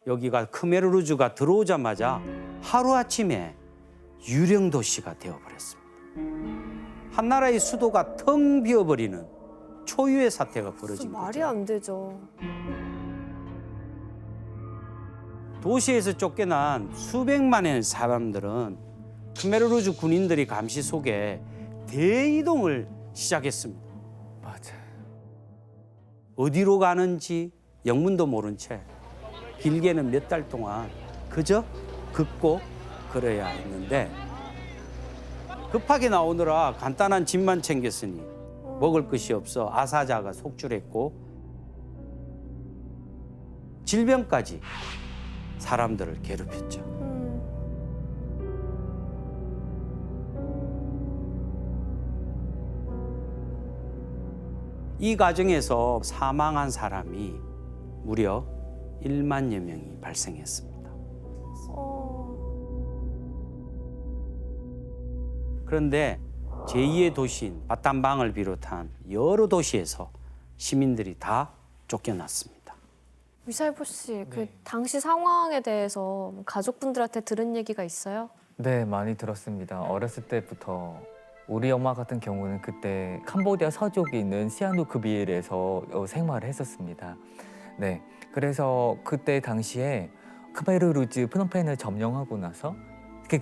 여기가 크메르루즈가 들어오자마자 하루아침에 유령 도시가 되어버렸습니다. 한나라의 수도가 텅 비어버리는 초유의 사태가 벌어진 거죠. 말이 안 되죠. 도시에서 쫓겨난 수백만의 사람들은 크메르루즈 군인들이 감시 속에 대이동을 시작했습니다. 맞아요. 어디로 가는지 영문도 모른 채 길게는 몇 달 동안 그저 걷고 걸어야 했는데 급하게 나오느라 간단한 짐만 챙겼으니 먹을 것이 없어 아사자가 속출했고 질병까지 사람들을 괴롭혔죠. 이 과정에서 사망한 사람이 무려 1만여 명이 발생했습니다. 그런데 제2의 도시인 바탐방을 비롯한 여러 도시에서 시민들이 다 쫓겨났습니다. 위살포 씨, 그 당시 상황에 대해서 가족분들한테 들은 얘기가 있어요? 네, 많이 들었습니다. 어렸을 때부터 우리 엄마 같은 경우는 그때 캄보디아 서쪽에 있는 시아누크빌에서 생활을 했었습니다. 네, 그래서 그때 당시에 크메르루즈 프놈펜을 점령하고 나서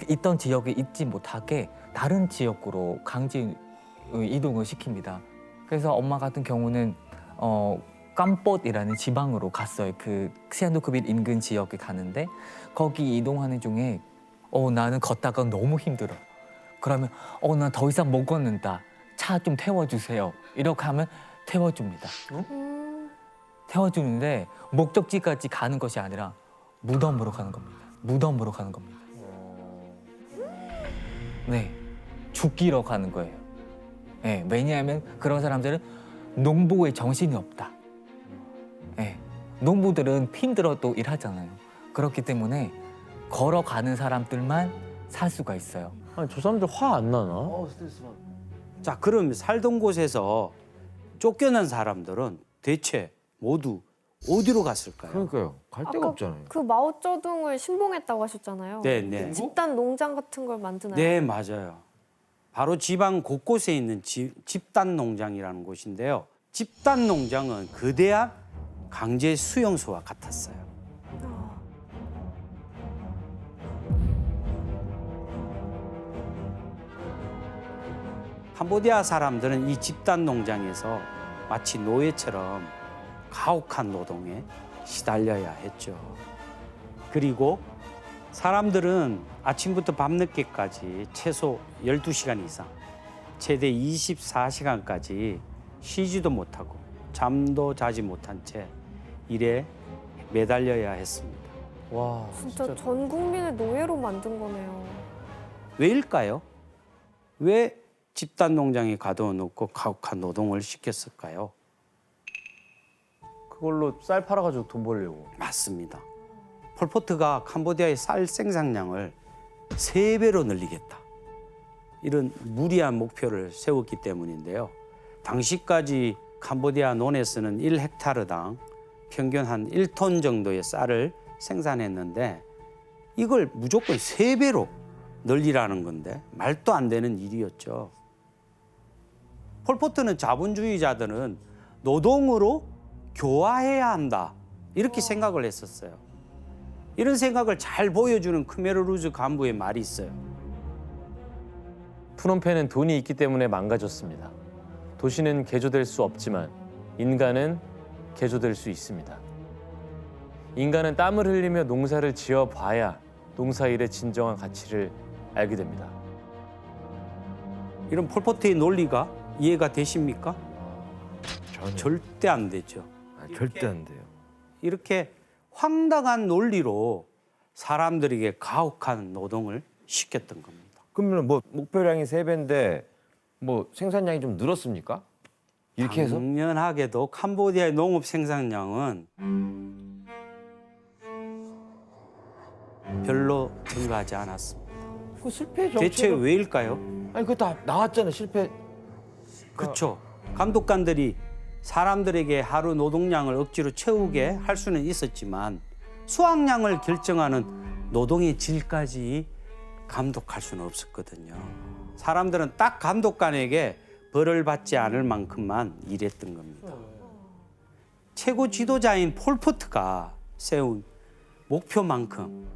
있던 지역에 있지 못하게 다른 지역으로 강제 이동을 시킵니다. 그래서 엄마 같은 경우는 캄봇이라는 지방으로 갔어요. 그 시아누크빌 인근 지역에 가는데 거기 이동하는 중에 나는 걷다가 너무 힘들어. 그러면 나 더 이상 못 걷는다. 차 좀 태워주세요. 이렇게 하면 태워줍니다. 태워주는데 목적지까지 가는 것이 아니라 무덤으로 가는 겁니다. 무덤으로 가는 겁니다. 네, 죽기로 가는 거예요. 네, 왜냐하면 그런 사람들은 농부의 정신이 없다. 네, 농부들은 힘들어도 일하잖아요. 그렇기 때문에 걸어가는 사람들만 살 수가 있어요. 아니, 저 사람들 화 안 나나? 자, 그럼 살던 곳에서 쫓겨난 사람들은 대체 모두 어디로 갔을까요? 그러니까요. 갈 데가 아까 없잖아요. 그 마오쩌둥을 신봉했다고 하셨잖아요. 네, 네. 집단 농장 같은 걸 만드나요? 네, 맞아요. 바로 지방 곳곳에 있는 집단 농장이라는 곳인데요. 집단 농장은 거대한 강제 수용소와 같았어요. 캄보디아 사람들은 이 집단 농장에서 마치 노예처럼 가혹한 노동에 시달려야 했죠. 그리고 사람들은 아침부터 밤늦게까지 최소 12시간 이상, 최대 24시간까지 쉬지도 못하고 잠도 자지 못한 채 일에 매달려야 했습니다. 와, 진짜 전 국민을 노예로 만든 거네요. 왜일까요? 왜 집단 농장에 가둬놓고 가혹한 노동을 시켰을까요? 그걸로 쌀 팔아가지고 돈 벌려고. 맞습니다. 폴포트가 캄보디아의 쌀 생산량을 3배로 늘리겠다. 이런 무리한 목표를 세웠기 때문인데요. 당시까지 캄보디아 논에서는 1헥타르당 평균 한 1톤 정도의 쌀을 생산했는데 이걸 무조건 3배로 늘리라는 건데 말도 안 되는 일이었죠. 폴포트는 자본주의자들은 노동으로 교화해야 한다 이렇게 생각을 했었어요. 이런 생각을 잘 보여주는 크메르 루즈 간부의 말이 있어요. 프놈펜은 돈이 있기 때문에 망가졌습니다. 도시는 개조될 수 없지만 인간은 개조될 수 있습니다. 인간은 땀을 흘리며 농사를 지어봐야 농사일의 진정한 가치를 알게 됩니다. 이런 폴포트의 논리가 이해가 되십니까? 전혀. 절대 안 되죠. 절대 안 돼요. 이렇게 황당한 논리로 사람들에게 가혹한 노동을 시켰던 겁니다. 그러면 뭐 목표량이 3배인데 뭐 생산량이 좀 늘었습니까? 이렇게 해서? 당연하게도 캄보디아의 농업 생산량은 별로 증가하지 않았습니다. 그 실패 정책. 대체 왜일까요? 아니 그거 다 나왔잖아요. 실패. 그렇죠. 감독관들이 사람들에게 하루 노동량을 억지로 채우게 할 수는 있었지만 수확량을 결정하는 노동의 질까지 감독할 수는 없었거든요. 사람들은 딱 감독관에게 벌을 받지 않을 만큼만 일했던 겁니다. 최고 지도자인 폴포트가 세운 목표만큼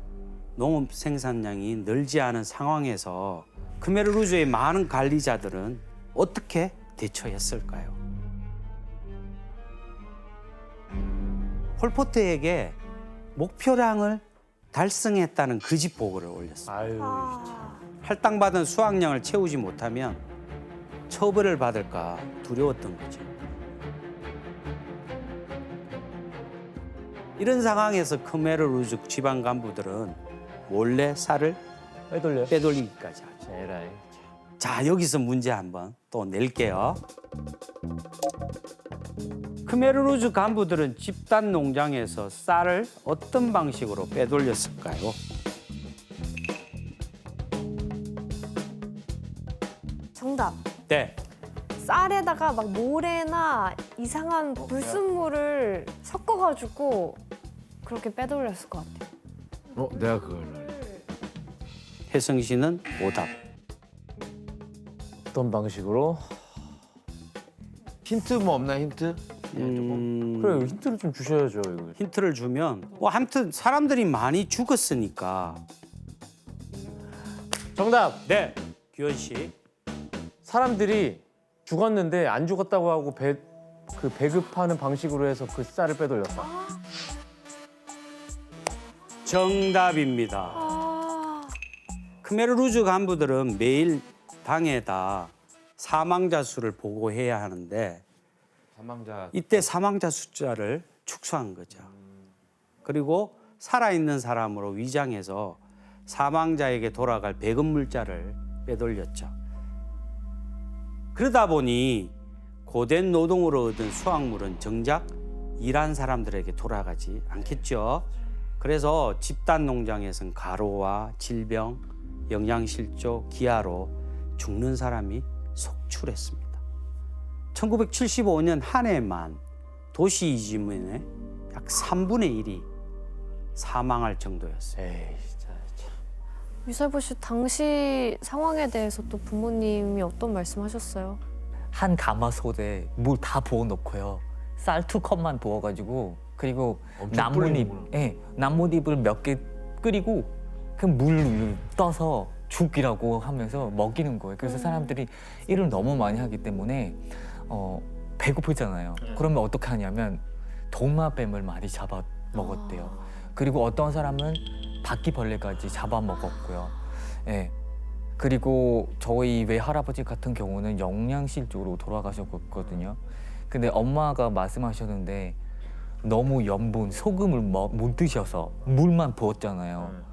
농업 생산량이 늘지 않은 상황에서 크메르 루즈의 많은 관리자들은 어떻게 대처했을까요? 폴포트에게 목표량을 달성했다는 거짓 보고를 올렸습니다. 아유, 할당받은 수확량을 채우지 못하면 처벌을 받을까 두려웠던 거죠. 이런 상황에서 크메르 루즈 지방 간부들은 몰래 쌀을 빼돌리기까지 하죠. 에라이. 자, 여기서 문제 한번 또 낼게요. 크메르 루즈 간부들은 집단 농장에서 쌀을 어떤 방식으로 빼돌렸을까요? 정답. 네, 쌀에다가 막 모래나 이상한 불순물을 섞어가지고 그렇게 빼돌렸을 것 같아요. 내가 그걸 알아. 혜성 씨는 오답. 어떤 방식으로? 힌트 뭐 없나 힌트? 그래, 힌트를 좀 주셔야죠, 이거. 힌트를 주면 아무튼 사람들이 많이 죽었으니까. 정답! 네, 규현 씨. 사람들이 죽었는데 안 죽었다고 하고 그 배급하는 방식으로 해서 그 쌀을 빼돌렸다. 정답입니다. 크메르루즈 간부들은 매일 당에다 사망자 수를 보고해야 하는데 사망자 이때 사망자 숫자를 축소한 거죠. 그리고 살아있는 사람으로 위장해서 사망자에게 돌아갈 배급 물자를 빼돌렸죠. 그러다 보니 고된 노동으로 얻은 수확물은 정작 일한 사람들에게 돌아가지 않겠죠. 그래서 집단 농장에선 가로와 질병, 영양실조, 기아로 죽는 사람이 속출했습니다. 1975년 한 해만 도시 이주민의 약 3분의 1이 사망할 정도였어요. 에이, 진짜. 유살보 씨 당시 상황에 대해서 또 부모님이 어떤 말씀하셨어요? 한 가마솥에 물 다 부어놓고요. 쌀 2컵만 부어가지고 그리고 엄청 나뭇잎, 불리는구나. 예, 나뭇잎을 몇 개 끓이고 그 물 떠서 죽이라고 하면서 먹이는 거예요. 그래서 사람들이 일을 너무 많이 하기 때문에 배고프잖아요. 그러면 어떻게 하냐면 도마뱀을 많이 잡아 먹었대요. 그리고 어떤 사람은 바퀴벌레까지 잡아 먹었고요. 예. 그리고 저희 외할아버지 같은 경우는 영양실조로 돌아가셨거든요. 근데 엄마가 말씀하셨는데 너무 염분, 소금을 못 드셔서 물만 부었잖아요.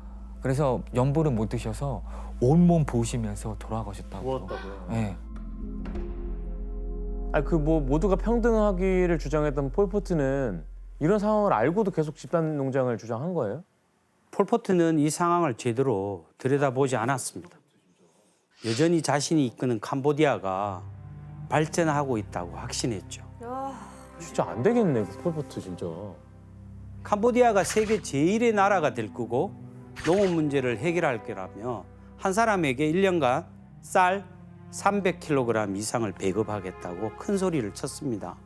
그래서 염분을 못 드셔서 온몸 부으시면서 돌아가셨다고. 부었다고요? 네. 아니 그 뭐 모두가 평등하기를 주장했던 폴포트는 이런 상황을 알고도 계속 집단 농장을 주장한 거예요? 폴포트는 이 상황을 제대로 들여다보지 않았습니다. 여전히 자신이 이끄는 캄보디아가 발전하고 있다고 확신했죠. 진짜 안 되겠네, 그 폴포트 진짜. 캄보디아가 세계 제1의 나라가 될 거고 농업 문제를 해결할 거라며 한 사람에게 1년간 쌀 300kg 이상을 배급하겠다고 큰 소리를 쳤습니다.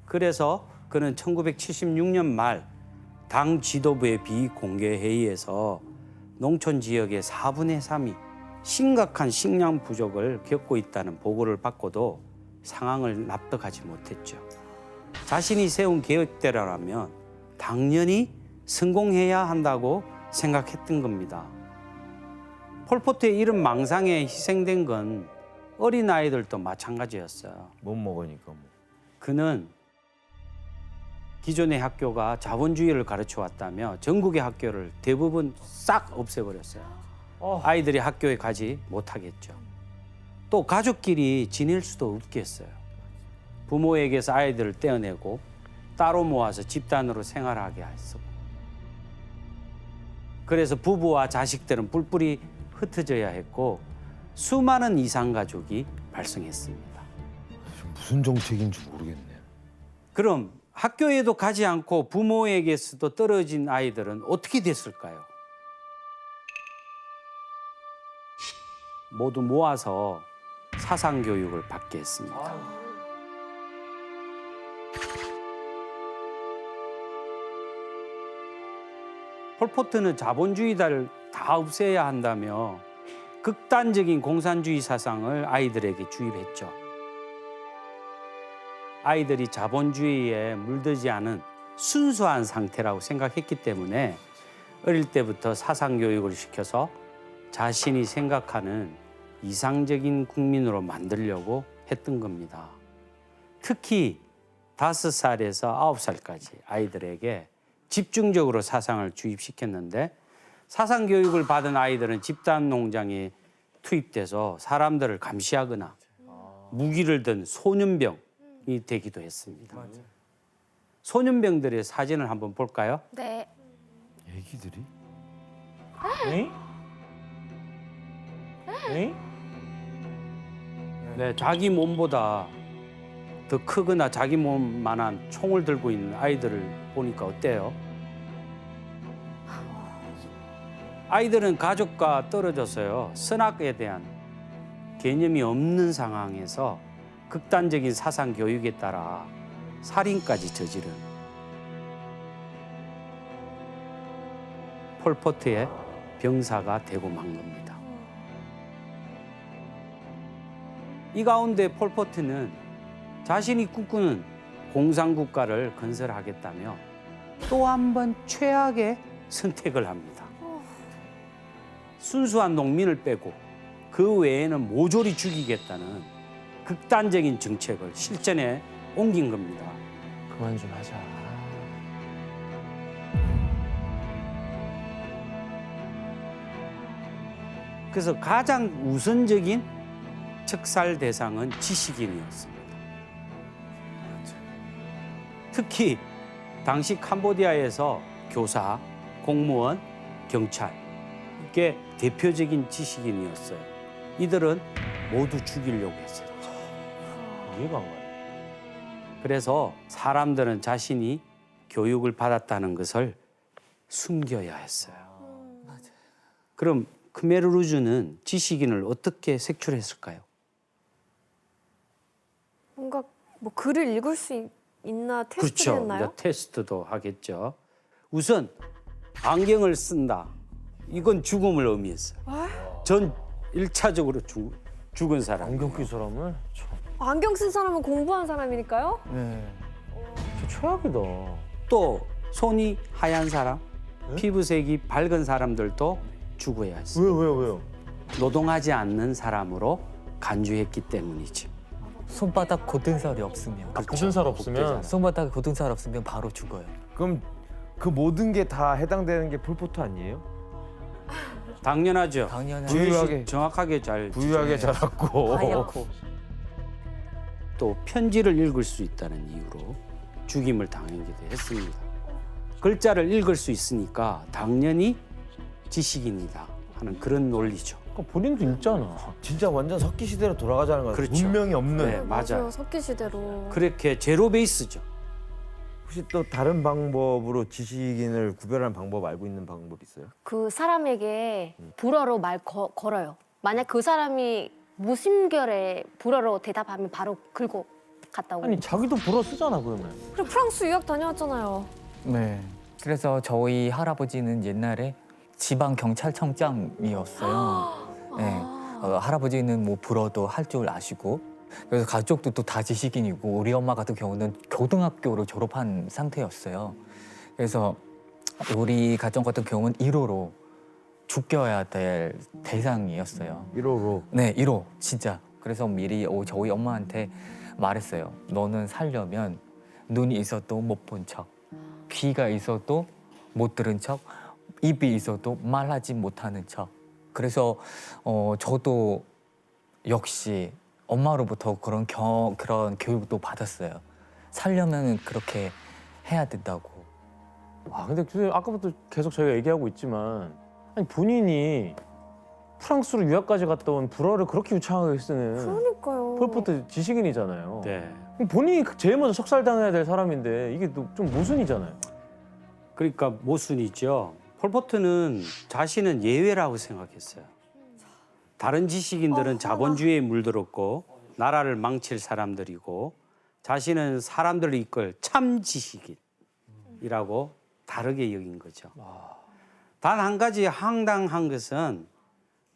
그래서 그는 1976년 말 당 지도부의 비공개 회의에서 농촌 지역의 4분의 3이 심각한 식량 부족을 겪고 있다는 보고를 받고도 상황을 납득하지 못했죠. 자신이 세운 계획대로라면 당연히 성공해야 한다고 생각했던 겁니다. 폴포트의 이런 망상에 희생된 건 어린아이들도 마찬가지였어요. 못 먹으니까 뭐. 그는 기존의 학교가 자본주의를 가르쳐 왔다며 전국의 학교를 대부분 싹 없애버렸어요. 아이들이 학교에 가지 못하겠죠. 또 가족끼리 지낼 수도 없겠어요. 부모에게서 아이들을 떼어내고 따로 모아서 집단으로 생활하게 했었고. 그래서 부부와 자식들은 뿔뿔이 흩어져야 했고 수많은 이산가족이 발생했습니다. 무슨 정책인지 모르겠네요. 그럼 학교에도 가지 않고 부모에게서도 떨어진 아이들은 어떻게 됐을까요? 모두 모아서 사상교육을 받게 했습니다. 폴포트는 자본주의를 다 없애야 한다며 극단적인 공산주의 사상을 아이들에게 주입했죠. 아이들이 자본주의에 물들지 않은 순수한 상태라고 생각했기 때문에 어릴 때부터 사상교육을 시켜서 자신이 생각하는 이상적인 국민으로 만들려고 했던 겁니다. 특히 5살에서 9살까지 아이들에게 집중적으로 사상을 주입시켰는데 사상교육을 받은 아이들은 집단 농장에 투입돼서 사람들을 감시하거나 무기를 든 소년병이 되기도 했습니다. 소년병들의 사진을 한번 볼까요? 네. 애기들이? 응? 응? 네, 자기 몸보다 더 크거나 자기 몸만한 총을 들고 있는 아이들을 보니까 어때요? 아이들은 가족과 떨어져서요, 선악에 대한 개념이 없는 상황에서 극단적인 사상 교육에 따라 살인까지 저지른 폴포트의 병사가 되고 만 겁니다. 이 가운데 폴포트는 자신이 꿈꾸는 공산국가를 건설하겠다며 또 한 번 최악의 선택을 합니다. 순수한 농민을 빼고 그 외에는 모조리 죽이겠다는 극단적인 정책을 실전에 옮긴 겁니다. 그만 좀 하자. 그래서 가장 우선적인 척살 대상은 지식인이었습니다. 특히 당시 캄보디아에서 교사, 공무원, 경찰 이게 대표적인 지식인이었어요. 이들은 모두 죽이려고 했어요. 이해가 안 가요. 그래서 사람들은 자신이 교육을 받았다는 것을 숨겨야 했어요. 그럼 크메르루즈는 지식인을 어떻게 색출했을까요? 뭔가 뭐 글을 읽을 수 있나 테스트를 그렇죠. 했나요? 이제 테스트도 하겠죠. 우선 안경을 쓴다. 이건 죽음을 의미했어요. 전 1차적으로 죽은 사람. 안경 낀 사람을 참, 안경 쓴 사람은 공부한 사람이니까요? 네. 저 최악이다. 또 손이 하얀 사람, 피부색이 밝은 사람들도 죽어야 했어요. 왜요? 노동하지 않는 사람으로 간주했기 때문이죠. 손바닥 굳은 살이 없으면 굳은 살 없으면 손바닥에 굳은 살 없으면 바로 죽어요. 그럼 그 모든 게 다 해당되는 게 폴포트 아니에요? 당연하죠. 당연하죠. 부유하게 정확하게 잘 부유하게 자랐고 하얗고 또 편지를 읽을 수 있다는 이유로 죽임을 당하기도 했습니다. 글자를 읽을 수 있으니까 당연히 지식인이다 하는 그런 논리죠. 그러니까 본인도 읽잖아. 진짜 완전 석기 시대로 돌아가자는 거예요. 그렇죠. 문명이 없는. 네, 맞아요. 석기 시대로. 그렇게 제로 베이스죠. 혹시 또 다른 방법으로 지식인을 구별하는 방법 알고 있는 방법 있어요? 그 사람에게 불어로 걸어요. 만약 그 사람이 무심결에 불어로 대답하면 바로 긁고 갔다 오고. 아니 자기도 불어 쓰잖아 그러면. 그래 프랑스 유학 다녀왔잖아요. 네. 그래서 저희 할아버지는 옛날에 지방 경찰청장이었어요. 네. 할아버지는 뭐 불어도 할 줄 아시고 그래서 가족도 또 다 지식인이고 우리 엄마 같은 경우는 고등학교를 졸업한 상태였어요. 그래서 우리 가정 같은 경우는 1호로 죽여야 될 대상이었어요. 1호로. 네, 1호 진짜. 그래서 미리 저희 엄마한테 말했어요. 너는 살려면 눈이 있어도 못 본 척, 귀가 있어도 못 들은 척, 입이 있어도 말하지 못하는 척. 그래서 저도 역시 엄마로부터 그런 교육도 받았어요. 살려면 그렇게 해야 된다고. 아 근데 교수님 아까부터 계속 저희가 얘기하고 있지만 아니 본인이 프랑스로 유학까지 갔다 온 불어를 그렇게 유창하게 쓰는 그러니까요. 폴포트 지식인이잖아요. 네. 본인이 제일 먼저 척살당해야 될 사람인데 이게 또 좀 모순이잖아요. 그러니까 모순이죠. 폴포트는 자신은 예외라고 생각했어요. 다른 지식인들은 자본주의에 물들었고 나라를 망칠 사람들이고 자신은 사람들을 이끌 참 지식인이라고 다르게 여긴 거죠. 단 한 가지 황당한 것은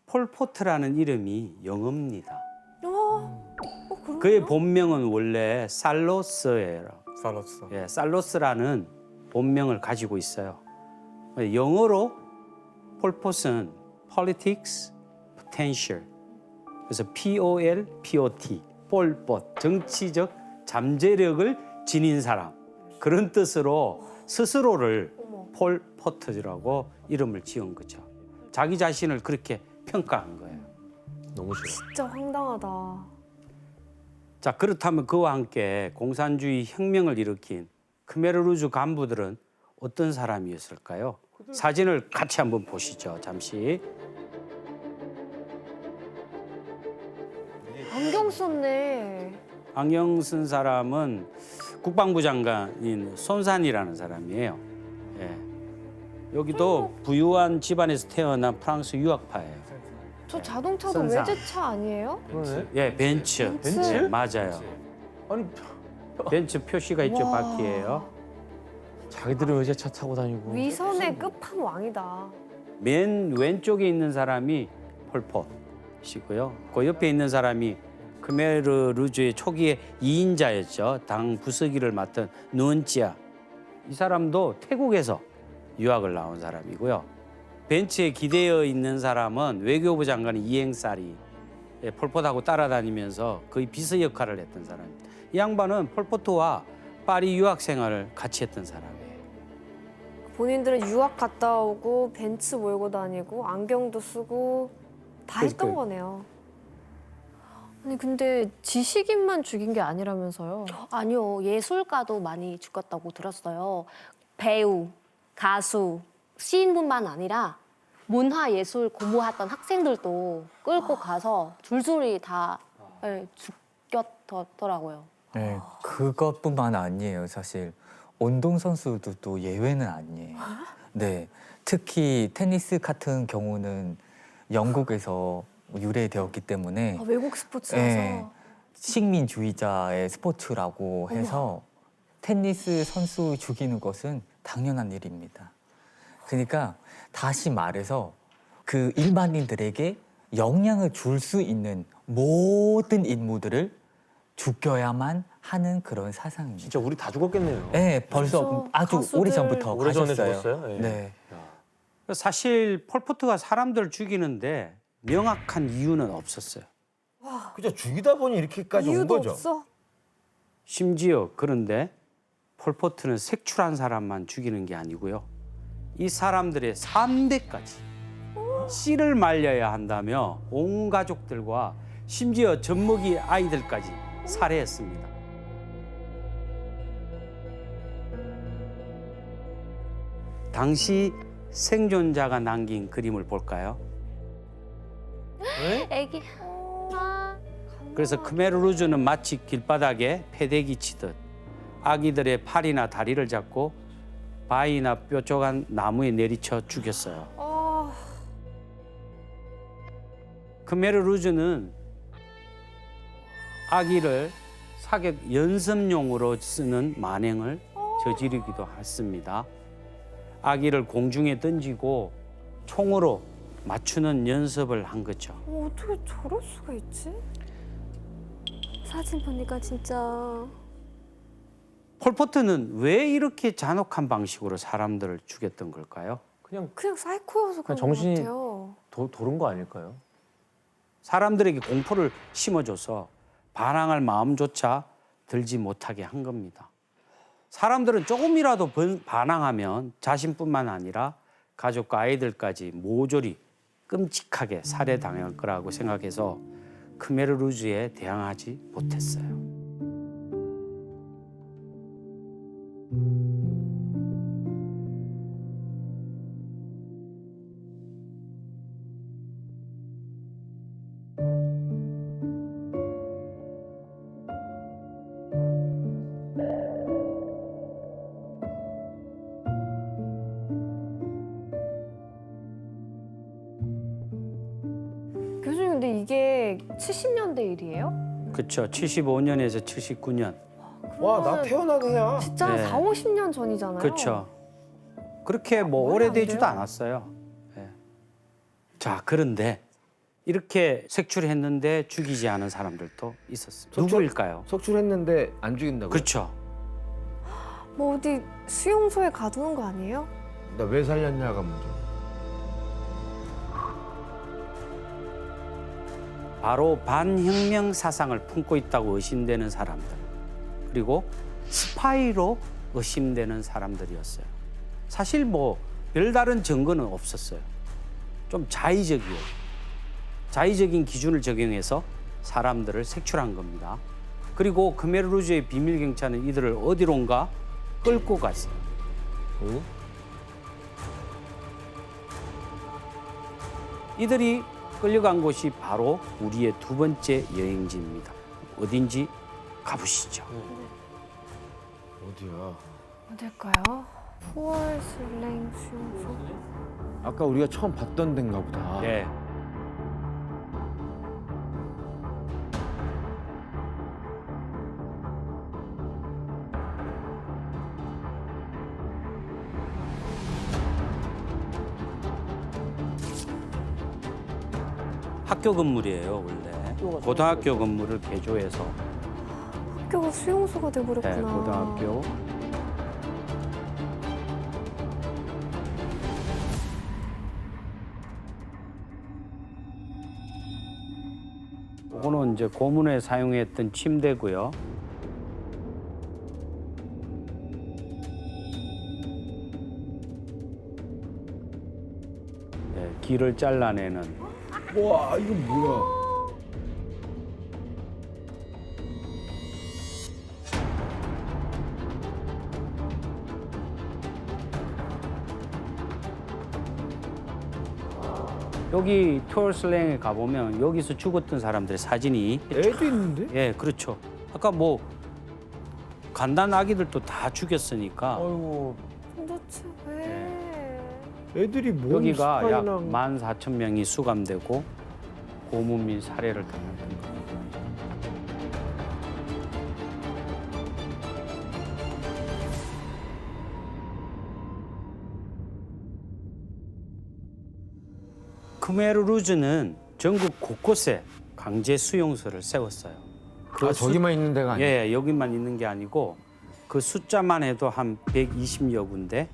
폴포트라는 이름이 영어입니다. 그의 본명은 원래 살로스예요. 살로스. 예, 살로스라는 본명을 가지고 있어요. 영어로 폴폿은 politics potential. 그래서 POLPOT, 폴폿, 정치적 잠재력을 지닌 사람. 그런 뜻으로 스스로를 폴포트라고 이름을 지은 거죠. 자기 자신을 그렇게 평가한 거예요. 너무 싫어. 진짜 황당하다. 자, 그렇다면 그와 함께 공산주의 혁명을 일으킨 크메르루즈 간부들은 어떤 사람이었을까요? 사진을 같이 한번 보시죠. 잠시. 안경 썼네. 안경 쓴 사람은 국방부 장관인 손산이라는 사람이에요. 예. 여기도 부유한 집안에서 태어난 프랑스 유학파예요. 저 자동차도 선상. 외제차 아니에요? 그러네. 예, 벤츠. 벤츠? 예, 맞아요. 아니 벤츠 표시가 있죠, 와. 바퀴에요. 자기들은 외제차 타고 다니고. 위선의 끝판왕이다. 맨 왼쪽에 있는 사람이 폴폿이고요. 그 옆에 있는 사람이 크메르 루즈의 초기의 2인자였죠. 당 부서기를 맡은 누언찌아. 이 사람도 태국에서 유학을 나온 사람이고요. 벤치에 기대어 있는 사람은 외교부 장관의 이행살이 폴포트하고 따라다니면서 거의 비서 역할을 했던 사람입니다. 이 양반은 폴포트와 파리 유학 생활을 같이 했던 사람이에요. 본인들은 유학 갔다 오고 벤츠 몰고 다니고 안경도 쓰고 다 했던 거네요. 아니 근데 지식인만 죽인 게 아니라면서요? 아니요, 예술가도 많이 죽었다고 들었어요. 배우, 가수, 시인뿐만 아니라 문화예술 공부했던 학생들도 끌고 가서 줄줄이 다 죽였더라고요. 네, 그것뿐만 아니에요. 사실 운동선수들도 예외는 아니에요. 네, 특히 테니스 같은 경우는 영국에서 유래되었기 때문에 아, 외국 스포츠라서. 네, 식민주의자의 스포츠라고 해서 테니스 선수 죽이는 것은 당연한 일입니다. 그러니까 다시 말해서 그 일반인들에게 영향을 줄 수 있는 모든 인물들을 죽여야만 하는 그런 사상입니다. 진짜 우리 다 죽었겠네요. 네, 벌써 그렇죠. 아주 가수들. 오래전부터 오래전에 가셨어요. 죽었어요? 예. 네. 사실 폴포트가 사람들을 죽이는데 명확한 이유는 없었어요. 그죠? 죽이다 보니 이렇게까지 온 이유도 거죠. 없어? 심지어 그런데 폴포트는 색출한 사람만 죽이는 게 아니고요. 이 사람들의 3대까지 씨를 말려야 한다며 온 가족들과 심지어 젖먹이 아이들까지 살해했습니다. 당시 생존자가 남긴 그림을 볼까요? 애기. 그래서 크메르 루즈는 마치 길바닥에 패대기 치듯 아기들의 팔이나 다리를 잡고 바위나 뾰족한 나무에 내리쳐 죽였어요. 크메르 루즈는 아기를 사격 연습용으로 쓰는 만행을 저지르기도 했습니다. 아기를 공중에 던지고 총으로 맞추는 연습을 한 거죠. 어떻게 저럴 수가 있지? 사진 보니까 진짜 폴포트는 왜 이렇게 잔혹한 방식으로 사람들을 죽였던 걸까요? 그냥 사이코여서 그런 정신이 것 같아요. 도른 거 아닐까요? 사람들에게 공포를 심어줘서 반항할 마음조차 들지 못하게 한 겁니다. 사람들은 조금이라도 반항하면 자신뿐만 아니라 가족과 아이들까지 모조리 끔찍하게 살해당할 거라고 생각해서 크메르 루즈에 대항하지 못했어요. 교수님 근데 이게 70년대 일이에요? 그렇죠. 75년에서 79년. 와, 나 태어나게 해야. 진짜 네. 4, 50년 전이잖아요. 그렇죠. 그렇게 뭐 말이 안 오래되지도 돼요. 않았어요. 예. 자, 그런데 이렇게 색출했는데 죽이지 않은 사람들도 있었습니다. 누구일까요? 석출했는데 안 죽인다고요? 그렇죠. 뭐 어디 수용소에 가두는 거 아니에요? 나 왜 살렸냐가 문제. 바로 반혁명 사상을 품고 있다고 의심되는 사람들, 그리고 스파이로 의심되는 사람들이었어요. 사실 뭐 별다른 증거는 없었어요. 좀 자의적이에요. 자의적인 기준을 적용해서 사람들을 색출한 겁니다. 그리고 크메르 루즈의 비밀 경찰은 이들을 어디론가 끌고 갔어요. 이들이 끌려간 곳이 바로 우리의 두 번째 여행지입니다. 어딘지 가보시죠. 어디야? 어딜까요? 푸얼슬랭 수용소? 아까 우리가 처음 봤던 데인가 보다. 네. 학교 건물이에요, 원래. 고등학교 건물을 개조해서 학교가 수용소가 돼버렸구나. 네, 고등학교. 이거는 이제 고문에 사용했던 침대고요. 네, 길을 잘라내는. 와 이거 뭐야? 여기 투어슬랭에 가보면 여기서 죽었던 사람들의 사진이 애도 있는데? 예, 그렇죠. 아까 뭐 간단 아기들도 다 죽였으니까 아이고 도대체 왜? 애들이 뭔 여기가 약 스파이랑 14,000명이 수감되고 고문 및 살해를 당했던 거예요. 크메르루즈는 전국 곳곳에 강제 수용소를 세웠어요. 아 저기만 있는 데가 아니야. 예, 여기만 있는 게 아니고 그 숫자만 해도 한 120여 군데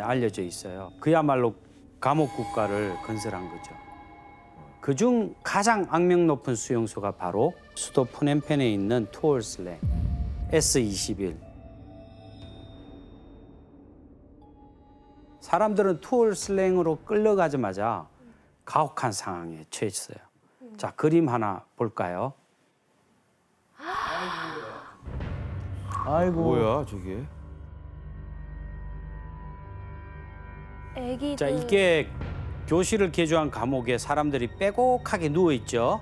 알려져 있어요. 그야말로 감옥 국가를 건설한 거죠. 그중 가장 악명 높은 수용소가 바로 수도 프놈펜에 있는 투올슬랭 S21. 사람들은 투올슬랭으로 끌려가자마자 가혹한 상황에 처했어요. 자, 그림 하나 볼까요? 아이고 뭐야 저게? 애기들. 자, 이게 교실을 개조한 감옥에 사람들이 빼곡하게 누워 있죠.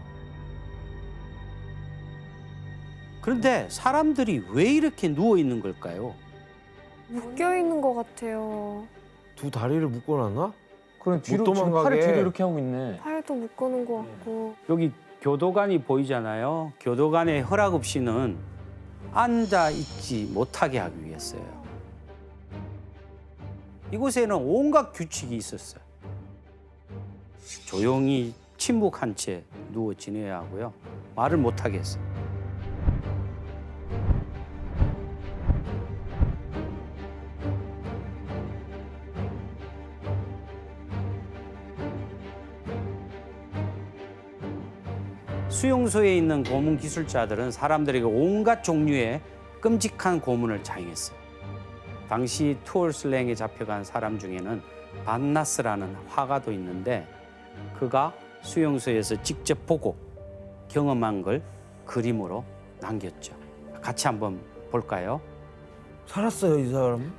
그런데 사람들이 왜 이렇게 누워 있는 걸까요? 묶여 있는 것 같아요. 두 다리를 묶어놨나? 그럼 뒤로 못 지금 도망가게. 팔을 뒤로 이렇게 하고 있네. 팔도 묶어놓은 것 같고. 여기 교도관이 보이잖아요. 교도관의 허락 없이는 앉아 있지 못하게 하기 위해서요. 이곳에는 온갖 규칙이 있었어요. 조용히 침묵한 채 누워 지내야 하고요. 말을 못하게 했어요. 수용소에 있는 고문 기술자들은 사람들에게 온갖 종류의 끔찍한 고문을 자행했어요. 당시 투올슬랭에 잡혀간 사람 중에는 반나스라는 화가도 있는데 그가 수용소에서 직접 보고 경험한 걸 그림으로 남겼죠. 같이 한번 볼까요? 살았어요 이 사람?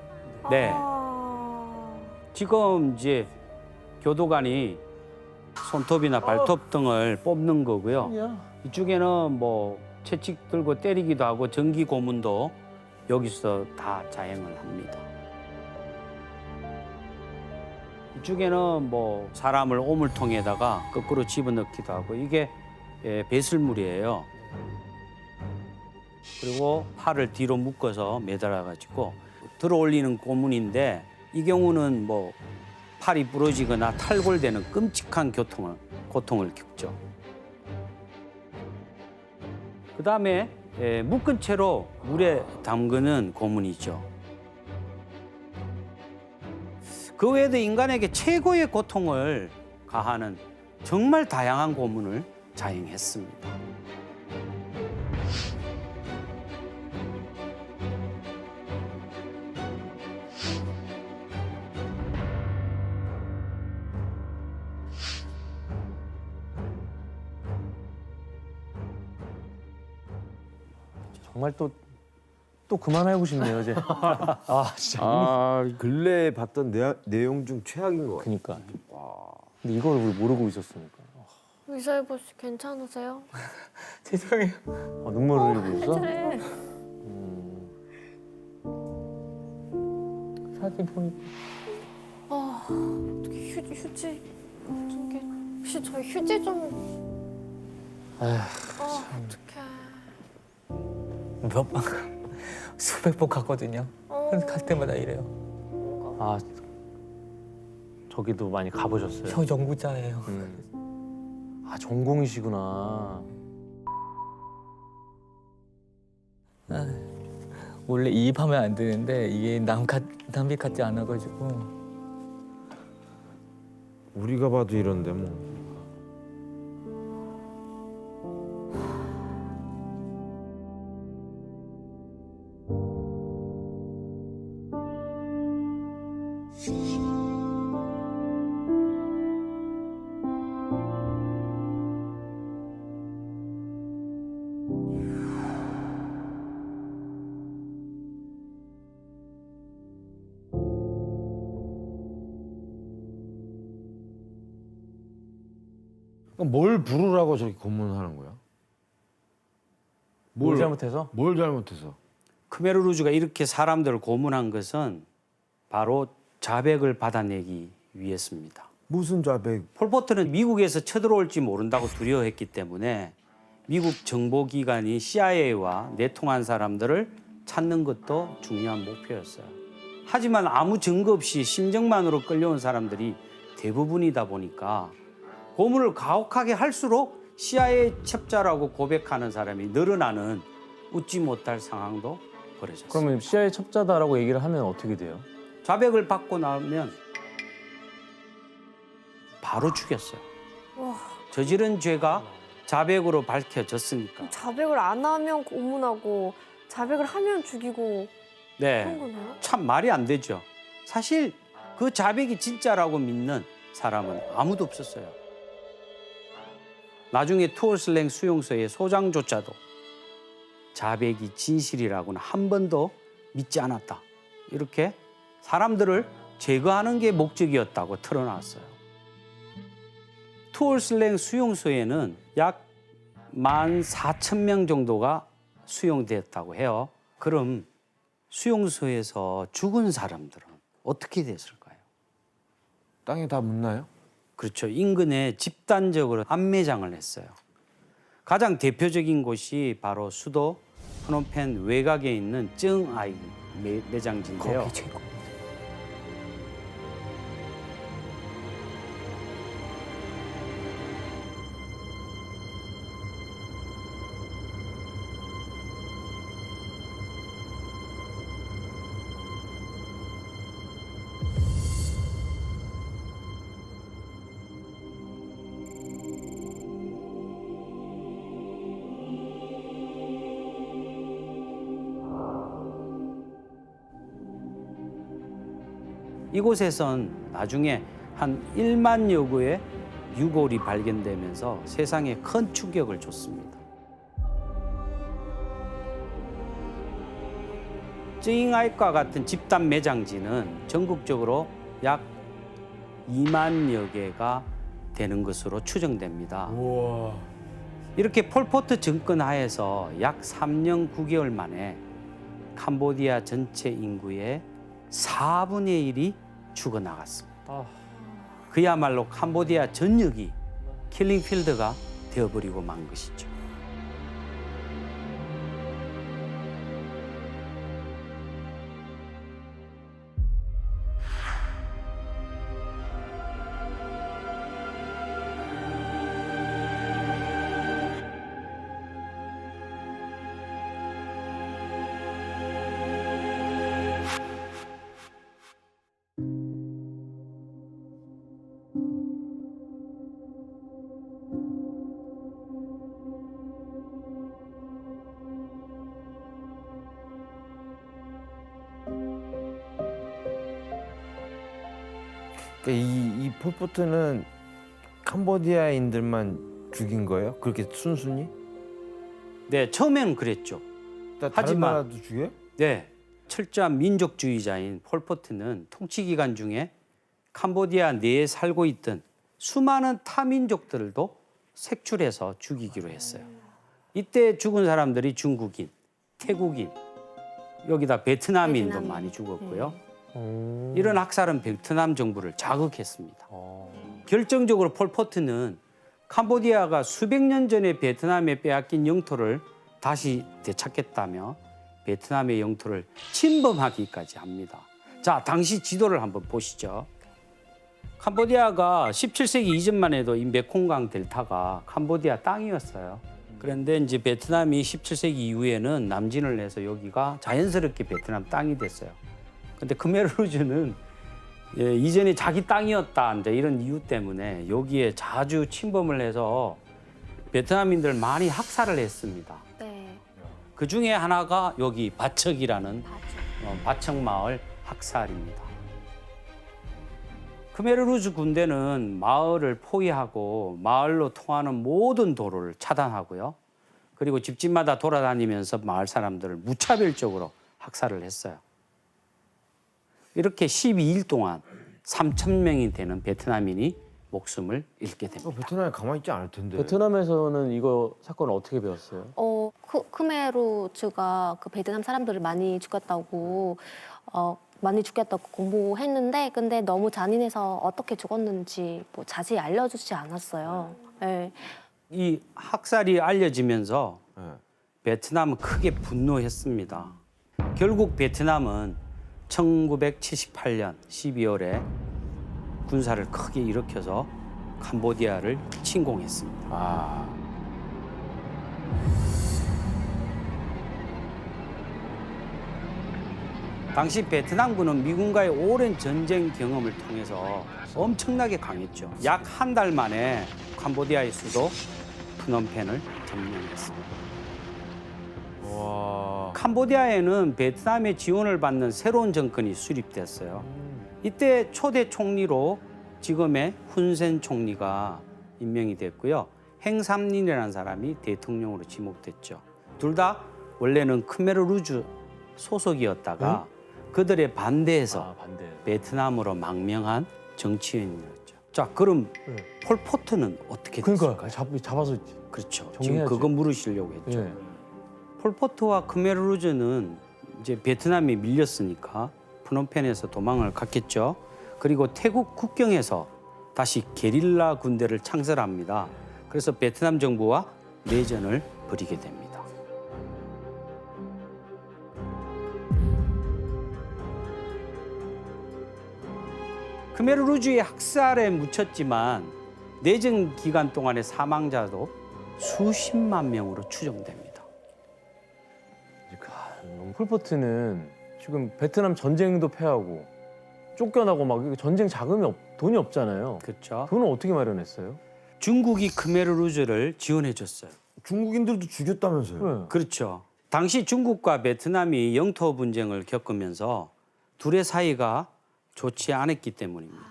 네. 아... 지금 이제 교도관이 손톱이나 발톱 등을 뽑는 거고요. 이쪽에는 뭐 채찍 들고 때리기도 하고 전기 고문도 여기서 다 자행을 합니다. 이쪽에는 뭐 사람을 오물통에다가 거꾸로 집어넣기도 하고 이게 배설물이에요. 그리고 팔을 뒤로 묶어서 매달아 가지고 들어 올리는 고문인데 이 경우는 뭐 팔이 부러지거나 탈골되는 끔찍한 고통을 겪죠. 그다음에 묶은 채로 물에 담그는 고문이죠. 그 외에도 인간에게 최고의 고통을 가하는 정말 다양한 고문을 자행했습니다. 정말 또 그만하고 싶네요 이제. 아 진짜. 아 근래에 봤던 내용 중 최악인 것 같아. 그니까. 근데 이걸 우리 모르고 있었으니까. 의사해보 씨 괜찮으세요? 죄송해요. 눈물을 흘리고 있어? 그래. 사진 보니까. 아, 어떻게 휴지 저기 혹시 저 휴지 좀. 아, 어떡해. 몇 번, 수백 번 갔거든요. 갈 때마다 이래요. 아 저기도 많이 가보셨어요? 저 연구자예요. 아 전공이시구나. 원래 이입하면 안 되는데 이게 남빛 같지 않아가지고. 우리가 봐도 이런데 뭐. 그럼 뭘 부르라고 저렇게 고문하는 거야? 뭘 잘못해서? 뭘 잘못해서? 크메르 루즈가 이렇게 사람들을 고문한 것은 바로 자백을 받아내기 위해서입니다. 무슨 자백? 폴포트는 미국에서 쳐들어올지 모른다고 두려워했기 때문에 미국 정보기관이 CIA와 내통한 사람들을 찾는 것도 중요한 목표였어요. 하지만 아무 증거 없이 심정만으로 끌려온 사람들이 대부분이다 보니까 고문을 가혹하게 할수록 CIA 첩자라고 고백하는 사람이 늘어나는 웃지 못할 상황도 벌어졌어요. 그러면 CIA 첩자다라고 얘기를 하면 어떻게 돼요? 자백을 받고 나면 바로 죽였어요. 와, 저지른 죄가 자백으로 밝혀졌으니까. 자백을 안 하면 고문하고 자백을 하면 죽이고 그런 네, 거네요. 참 말이 안 되죠. 사실 그 자백이 진짜라고 믿는 사람은 아무도 없었어요. 나중에 투어슬랭 수용소의 소장조차도 자백이 진실이라고는 한 번도 믿지 않았다. 이렇게 사람들을 제거하는 게 목적이었다고 털어놨어요. 투어슬랭 수용소에는 약 14,000명 정도가 수용됐다고 해요. 그럼 수용소에서 죽은 사람들은 어떻게 됐을까요? 땅에 다 묻나요? 그렇죠. 인근에 집단적으로 안매장을 했어요. 가장 대표적인 곳이 바로 수도 프놈펜 외곽에 있는 쩡아이 매장지인데요. 거기 최고. 이곳에선 나중에 한 1만여 구의 유골이 발견되면서 세상에 큰 충격을 줬습니다. 찡아이과 같은 집단 매장지는 전국적으로 약 2만여 개가 되는 것으로 추정됩니다. 이렇게 폴포트 정권 하에서 약 3년 9개월 만에 캄보디아 전체 인구의 4분의 1이 죽어나갔습니다. 그야말로 캄보디아 전역이 킬링필드가 되어버리고 만 것이죠. 그러니까 이 폴포트는 캄보디아인들만 죽인 거예요? 그렇게 순순히? 네, 처음에는 그랬죠. 다른 하지만- 나라도 죽여요? 네, 철저한 민족주의자인 폴포트는 통치기간 중에 캄보디아 내에 살고 있던 수많은 타민족들도 색출해서 죽이기로 했어요. 이때 죽은 사람들이 중국인, 태국인, 여기다 베트남인도 베트남인. 많이 죽었고요. 이런 학살은 베트남 정부를 자극했습니다. 결정적으로 폴포트는 캄보디아가 수백 년 전에 베트남에 빼앗긴 영토를 다시 되찾겠다며 베트남의 영토를 침범하기까지 합니다. 자, 당시 지도를 한번 보시죠. 캄보디아가 17세기 이전만 해도 이 메콩강 델타가 캄보디아 땅이었어요. 그런데 이제 베트남이 17세기 이후에는 남진을 해서 여기가 자연스럽게 베트남 땅이 됐어요. 근데 크메르루즈는 이전에 자기 땅이었다 이제 이런 이유 때문에 여기에 자주 침범을 해서 베트남인들 많이 학살을 했습니다. 네. 그 중에 하나가 여기 바척이라는 맞아. 바척 마을 학살입니다. 크메르루즈 군대는 마을을 포위하고 마을로 통하는 모든 도로를 차단하고요. 그리고 집집마다 돌아다니면서 마을 사람들을 무차별적으로 학살을 했어요. 이렇게 12일 동안 3,000명이 되는 베트남인이 목숨을 잃게 됩니다. 베트남에 가만히 있지 않을 텐데. 베트남에서는 이거 사건을 어떻게 배웠어요? 크메르즈가 그 베트남 사람들을 많이 죽였다고 공부했는데 근데 너무 잔인해서 어떻게 죽었는지 뭐 자세히 알려주지 않았어요. 네. 이 학살이 알려지면서 네. 베트남은 크게 분노했습니다. 결국 베트남은 1978년 12월에 군사를 크게 일으켜서 캄보디아를 침공했습니다. 아, 당시 베트남군은 미군과의 오랜 전쟁 경험을 통해서 엄청나게 강했죠. 약 한 달 만에 캄보디아의 수도 프놈펜을 점령했습니다. 와. 캄보디아에는 베트남의 지원을 받는 새로운 정권이 수립됐어요. 이때 초대 총리로 지금의 훈센 총리가 임명이 됐고요. 행삼린이라는 사람이 대통령으로 지목됐죠. 둘 다 원래는 크메르루즈 소속이었다가 그들의 반대에서 반대. 베트남으로 망명한 정치인이었죠. 자, 그럼 폴포트는 어떻게 됐을까요? 그러니까 잡아서 그렇죠. 지금 정리해야지. 그거 물으시려고 했죠. 예. 폴포트와 크메르루즈는 이제 베트남에 밀렸으니까 프놈펜에서 도망을 갔겠죠. 그리고 태국 국경에서 다시 게릴라 군대를 창설합니다. 그래서 베트남 정부와 내전을 벌이게 됩니다. 크메르루즈의 학살에 묻혔지만 내전 기간 동안의 사망자도 수십만 명으로 추정됩니다. 폴포트는 지금 베트남 전쟁도 패하고 쫓겨나고 막 이거 전쟁 자금이 돈이 없잖아요. 그렇죠. 돈을 어떻게 마련했어요? 중국이 크메르루즈를 지원해줬어요. 중국인들도 죽였다면서요? 네. 그렇죠. 당시 중국과 베트남이 영토 분쟁을 겪으면서 둘의 사이가 좋지 않았기 때문입니다.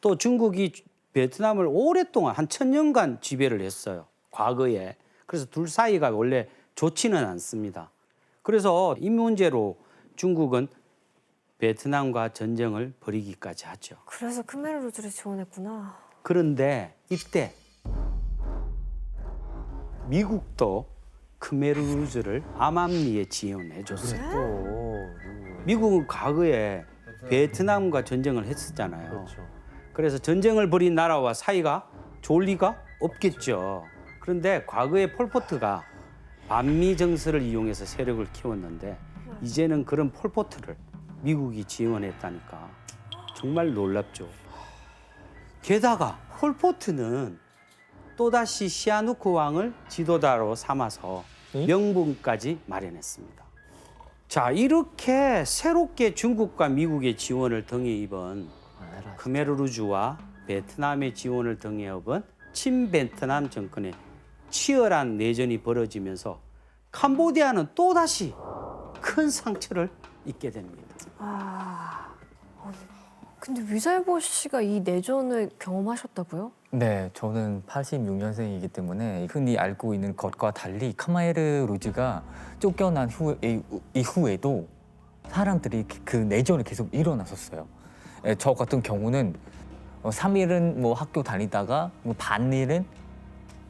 또 중국이 베트남을 오랫동안 한 1000년간 지배를 했어요. 과거에. 그래서 둘 사이가 원래 좋지는 않습니다. 그래서 이 문제로 중국은 베트남과 전쟁을 벌이기까지 하죠. 그래서 크메르루즈를 지원했구나. 그런데 이때 미국도 크메르루즈를 암암리에 지원해 줬어요. 미국은 과거에 베트남과 전쟁을 했었잖아요. 그렇죠. 그래서 전쟁을 벌인 나라와 사이가 좋을 리가 없겠죠. 그런데 과거에 폴포트가 반미 정서를 이용해서 세력을 키웠는데 이제는 그런 폴포트를 미국이 지원했다니까 정말 놀랍죠. 게다가 폴포트는 또다시 시아누크 왕을 지도자로 삼아서 명분까지 마련했습니다. 자, 이렇게 새롭게 중국과 미국의 지원을 등에 입은 크메르루즈와 베트남의 지원을 등에 업은 친베트남 정권의 치열한 내전이 벌어지면서 캄보디아는 또다시 큰 상처를 입게 됩니다. 근데 위잘보 씨가 이 내전을 경험하셨다고요? 네, 저는 86년생이기 때문에 흔히 알고 있는 것과 달리 카메르루즈가 쫓겨난 이후에도 사람들이 그 내전이 계속 일어났었어요. 저 같은 경우는 3일은 뭐 학교 다니다가 뭐 반일은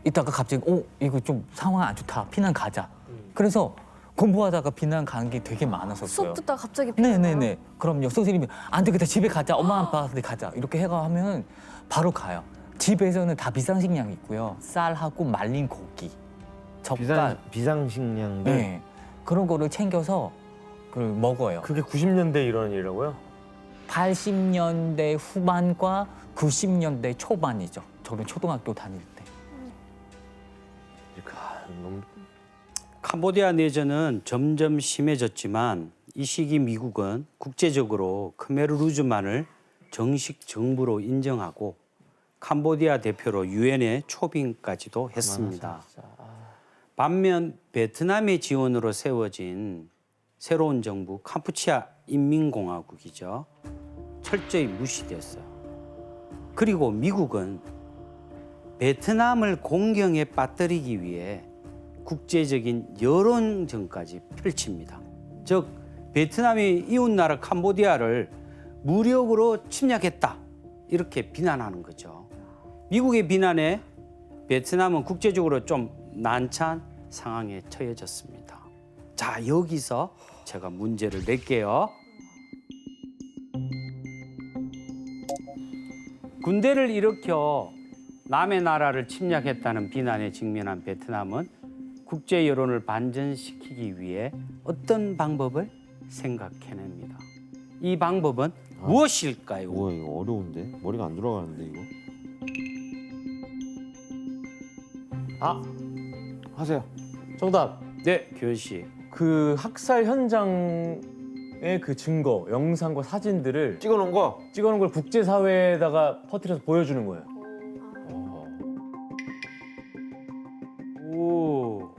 이따가 갑자기 이거 좀 상황 안 좋다, 피난 가자. 그래서 공부하다가 피난 가는 게 되게 많았었어요. 수업 듣다가 갑자기 피나요? 네네네. 그럼요. 선생님이 안 되겠다, 집에 가자, 엄마 아빠한테 가자 이렇게 해가 하면 바로 가요. 집에서는 다 비상식량이 있고요. 쌀하고 말린 고기, 젓갈, 비상식량들. 네, 그런 거를 챙겨서 그걸 먹어요. 그게 90년대에 일어난 일이라고요? 80년대 후반과 90년대 초반이죠. 저는 초등학교 다닐 때. 너무 캄보디아 내전은 점점 심해졌지만 이 시기 미국은 국제적으로 khmer rouge만을 정식 정부로 인정하고 캄보디아 대표로 유엔에 초빙까지도 했습니다. 반면 베트남의 지원으로 세워진 새로운 정부 캄푸치아 인민공화국이죠. 철저히 무시됐어요. 그리고 미국은 베트남을 공경에 빠뜨리기 위해 국제적인 여론전까지 펼칩니다. 즉 베트남이 이웃나라 캄보디아를 무력으로 침략했다 이렇게 비난하는 거죠. 미국의 비난에 베트남은 국제적으로 좀 난처한 상황에 처해졌습니다. 자, 여기서 제가 문제를 낼게요. 군대를 일으켜 남의 나라를 침략했다는 비난에 직면한 베트남은 국제 여론을 반전시키기 위해 어떤 방법을 생각해냅니다. 이 방법은 무엇일까요? 우와 이거 어려운데 머리가 안 돌아가는데 이거. 아 하세요. 정답. 네, 규현 씨. 그 학살 현장의 그 증거, 영상과 사진들을 찍어놓은 거. 찍어놓은 걸 국제사회에다가 퍼뜨려서 보여주는 거예요. 오,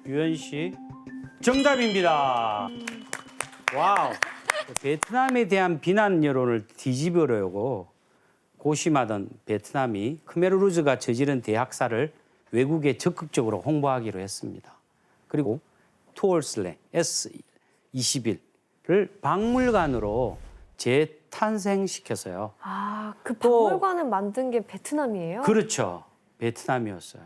규현 씨. 정답입니다. 와우. 베트남에 대한 비난 여론을 뒤집으려고 고심하던 베트남이 khmer rouge가 저지른 대학살을 외국에 적극적으로 홍보하기로 했습니다. 그리고 투올슬랭 S21을 박물관으로 재탄생시켜서요. 아, 그 또- 박물관을 만든 게 베트남이에요? 그렇죠. 베트남이었어요.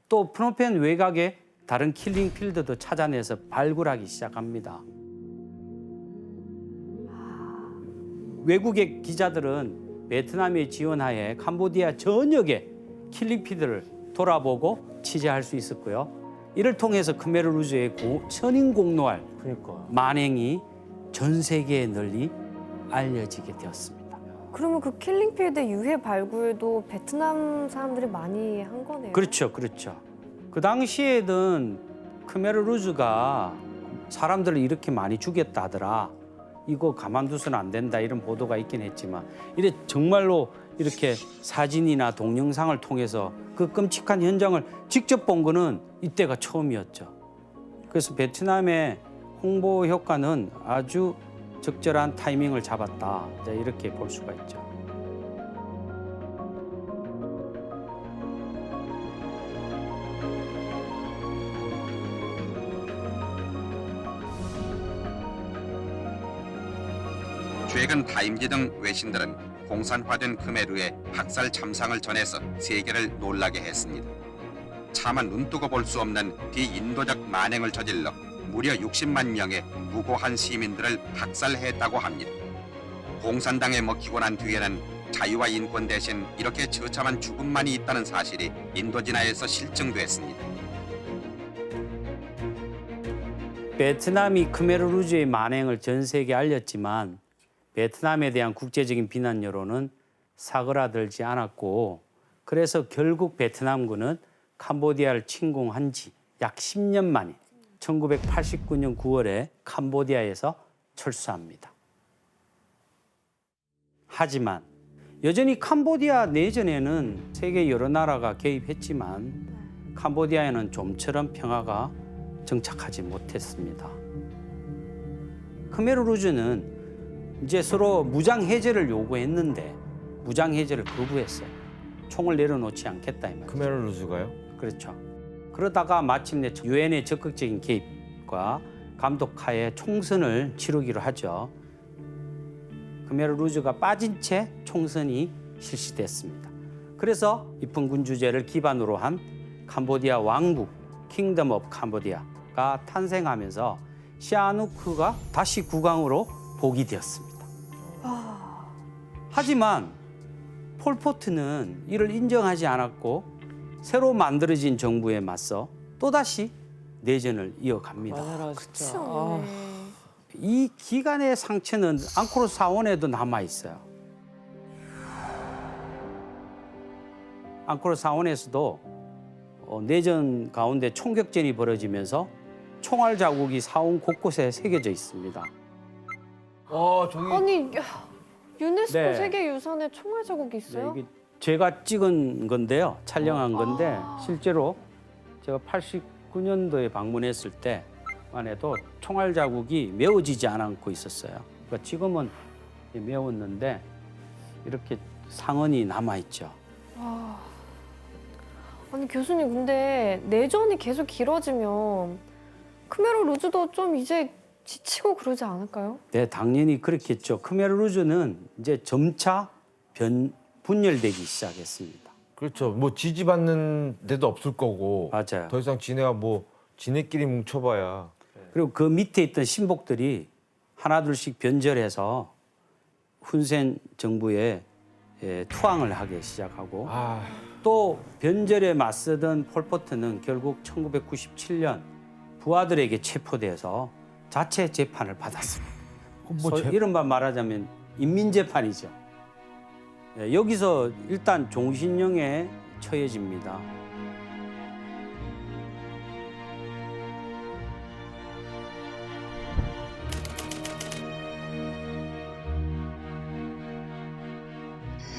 또 프놈펜 외곽에 다른 킬링 필드도 찾아내서 발굴하기 시작합니다. 외국의 기자들은 베트남의 지원하에 캄보디아 전역의 킬링 필드를 돌아보고 취재할 수 있었고요. 이를 통해서 khmer rouge의 선인 공로할 그러니까. 만행이 전 세계에 널리 알려지게 되었습니다. 그러면 그 킬링필드 유해 발굴도 베트남 사람들이 많이 한 거네요. 그렇죠, 그렇죠. 그 당시에는 khmer rouge가 사람들을 이렇게 많이 죽였다 하더라. 이거 가만두서는 안 된다 이런 보도가 있긴 했지만 이래 정말로 이렇게 사진이나 동영상을 통해서 그 끔찍한 현장을 직접 본 거는 이때가 처음이었죠. 그래서 베트남의 홍보 효과는 아주 적절한 타이밍을 잡았다. 이렇게 볼 수가 있죠. 최근 타임지 등 외신들은 공산화된 khmer의 학살 참상을 전해서 세계를 놀라게 했습니다. 차마 눈뜨고 볼 수 없는 비인도적 만행을 저질러 무려 60만 명의 무고한 시민들을 학살했다고 합니다. 공산당에 먹히고 난 뒤에는 자유와 인권 대신 이렇게 처참한 죽음만이 있다는 사실이 인도진화에서 실증됐습니다. 베트남이 khmer rouge의 만행을 전 세계에 알렸지만 베트남에 대한 국제적인 비난 여론은 사그라들지 않았고 그래서 결국 베트남군은 캄보디아를 침공한 지 약 10년 만에 1989년 9월에 캄보디아에서 철수합니다. 하지만 여전히 캄보디아 내전에는 세계 여러 나라가 개입했지만 캄보디아에는 좀처럼 평화가 정착하지 못했습니다. khmer rouge는 이제 서로 무장 해제를 요구했는데 무장 해제를 거부했어요. 총을 내려놓지 않겠다 이 말이죠. khmer rouge가요? 그렇죠. 그러다가 마침내 유엔의 적극적인 개입과 감독하에 총선을 치르기로 하죠. khmer rouge가 빠진 채 총선이 실시됐습니다. 그래서 입헌군주제를 기반으로 한 캄보디아 왕국 킹덤 오브 캄보디아가 탄생하면서 시아누크가 다시 국왕으로 복위되었습니다. 하지만 폴포트는 이를 인정하지 않았고 새로 만들어진 정부에 맞서 또다시 내전을 이어갑니다. 그쵸. 이 기간의 상처는 앙코르 사원에도 남아 있어요. 앙코르 사원에서도 내전 가운데 총격전이 벌어지면서 총알 자국이 사원 곳곳에 새겨져 있습니다. 저기 아니 유네스코 네. 세계유산에 총알 자국이 네, 있어요? 이게 제가 찍은 건데요. 촬영한 건데 실제로 제가 89년도에 방문했을 때만 해도 총알 자국이 메워지지 않고 있었어요. 그러니까 지금은 메웠는데 이렇게 상흔이 남아있죠. 아니 교수님 근데 내전이 계속 길어지면 크메르 루즈도 좀 이제 지치고 그러지 않을까요? 네, 당연히 그렇겠죠. 크메르루즈는 이제 점차 분열되기 시작했습니다. 그렇죠. 뭐 지지받는 데도 없을 거고. 맞아요. 더 이상 지네가 뭐 지네끼리 뭉쳐봐야. 그리고 그 밑에 있던 신복들이 하나둘씩 변절해서 훈센 정부에 투항을 하기 시작하고 또 변절에 맞서던 폴포트는 결국 1997년 부하들에게 체포돼서 자체 재판을 받았습니다. 이른바 말하자면 인민재판이죠. 여기서 일단 종신형에 처해집니다.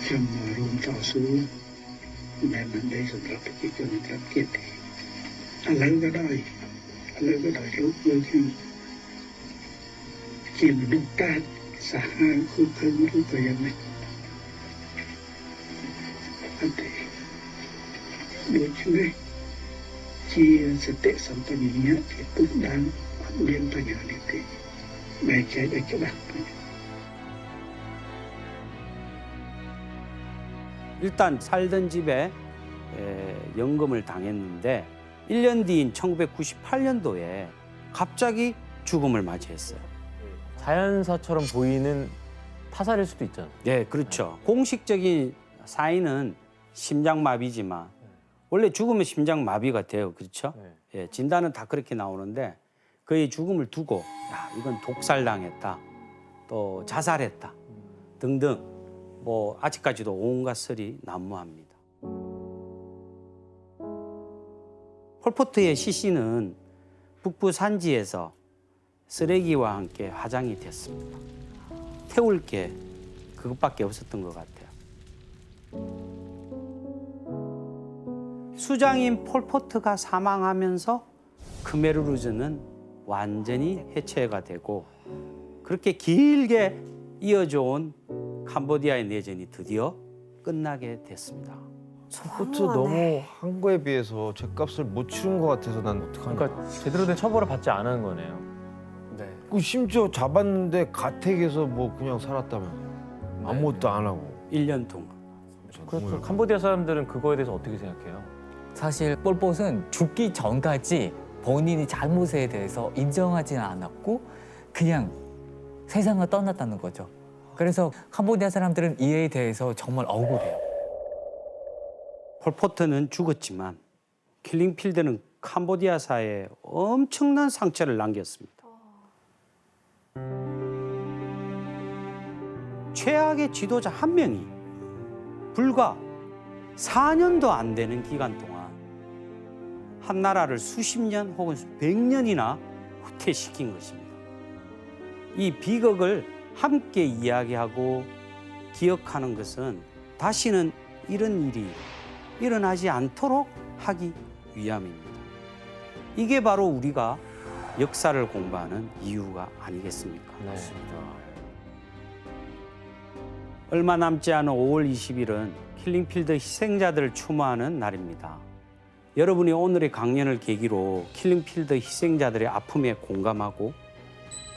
trong room trò xuống mẹ mình đây sầm rập cái cho mình rập kia thì anh lấy cái đời lúc đôi khi mình đụng ta xả không lúc thời gian này anh thấy đôi chứ đấy chi sẽ tệ sống ta nhìn nhá thì cũng đáng liên ta nhớ được cái bài trái để cho bạn 일단 살던 집에 연금을 당했는데 1년 뒤인 1998년도에 갑자기 죽음을 맞이했어요. 자연사처럼 보이는 타살일 수도 있잖아요. 네, 그렇죠. 공식적인 사인은 심장마비지만 원래 죽으면 심장마비가 돼요. 그렇죠? 예, 진단은 다 그렇게 나오는데 그의 죽음을 두고 야, 이건 독살당했다. 또 자살했다. 등등 뭐 아직까지도 온갖 설이 난무합니다. 폴포트의 시신은 북부 산지에서 쓰레기와 함께 화장이 됐습니다. 태울 게 그것밖에 없었던 것 같아요. 수장인 폴포트가 사망하면서 크메르루즈는 완전히 해체가 되고 그렇게 길게 이어져 온 캄보디아의 내전이 드디어 끝나게 됐습니다. 폴포트 너무 한 거에 비해서 죗값을 못 치른 것 같아서 난 어떡하냐. 그러니까 제대로 된 처벌을 받지 않은 거네요. 네. 그 심지어 잡았는데 가택에서 뭐 그냥 살았다면 아무것도 안 하고. 1년 동안. 그 캄보디아 사람들은 그거에 대해서 어떻게 생각해요? 사실 폴폿은 죽기 전까지 본인이 잘못에 대해서 인정하지는 않았고 그냥 세상을 떠났다는 거죠. 그래서 캄보디아 사람들은 이에 대해서 정말 억울해요. 폴포트는 죽었지만 킬링필드는 캄보디아사에 엄청난 상처를 남겼습니다. 최악의 지도자 한 명이 불과 4년도 안 되는 기간 동안 한 나라를 수십 년 혹은 100년이나 후퇴시킨 것입니다. 이 비극을 함께 이야기하고 기억하는 것은 다시는 이런 일이 일어나지 않도록 하기 위함입니다. 이게 바로 우리가 역사를 공부하는 이유가 아니겠습니까? 네. 얼마 남지 않은 5월 20일은 킬링필드 희생자들을 추모하는 날입니다. 여러분이 오늘의 강연을 계기로 킬링필드 희생자들의 아픔에 공감하고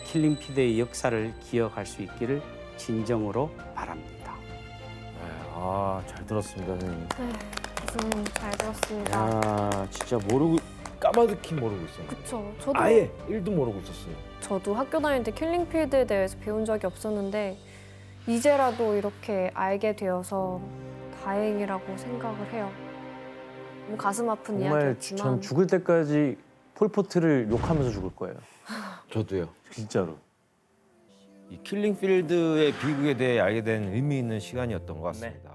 킬링필드의 역사를 기억할 수 있기를 진정으로 바랍니다. 잘 들었습니다, 선생님. 네, 교수님 잘 들었습니다. 야, 진짜 모르고 까마득히 모르고 있어요. 그쵸. 저도 아예 1도 모르고 있었어요. 저도 학교 다닐 때 킬링필드에 대해서 배운 적이 없었는데 이제라도 이렇게 알게 되어서 다행이라고 생각을 해요. 너무 가슴 아픈 정말 이야기였지만 전 죽을 때까지 폴포트를 욕하면서 죽을 거예요. 저도요. 진짜로. 이 킬링필드의 비극에 대해 알게 된 의미 있는 시간이었던 것 같습니다.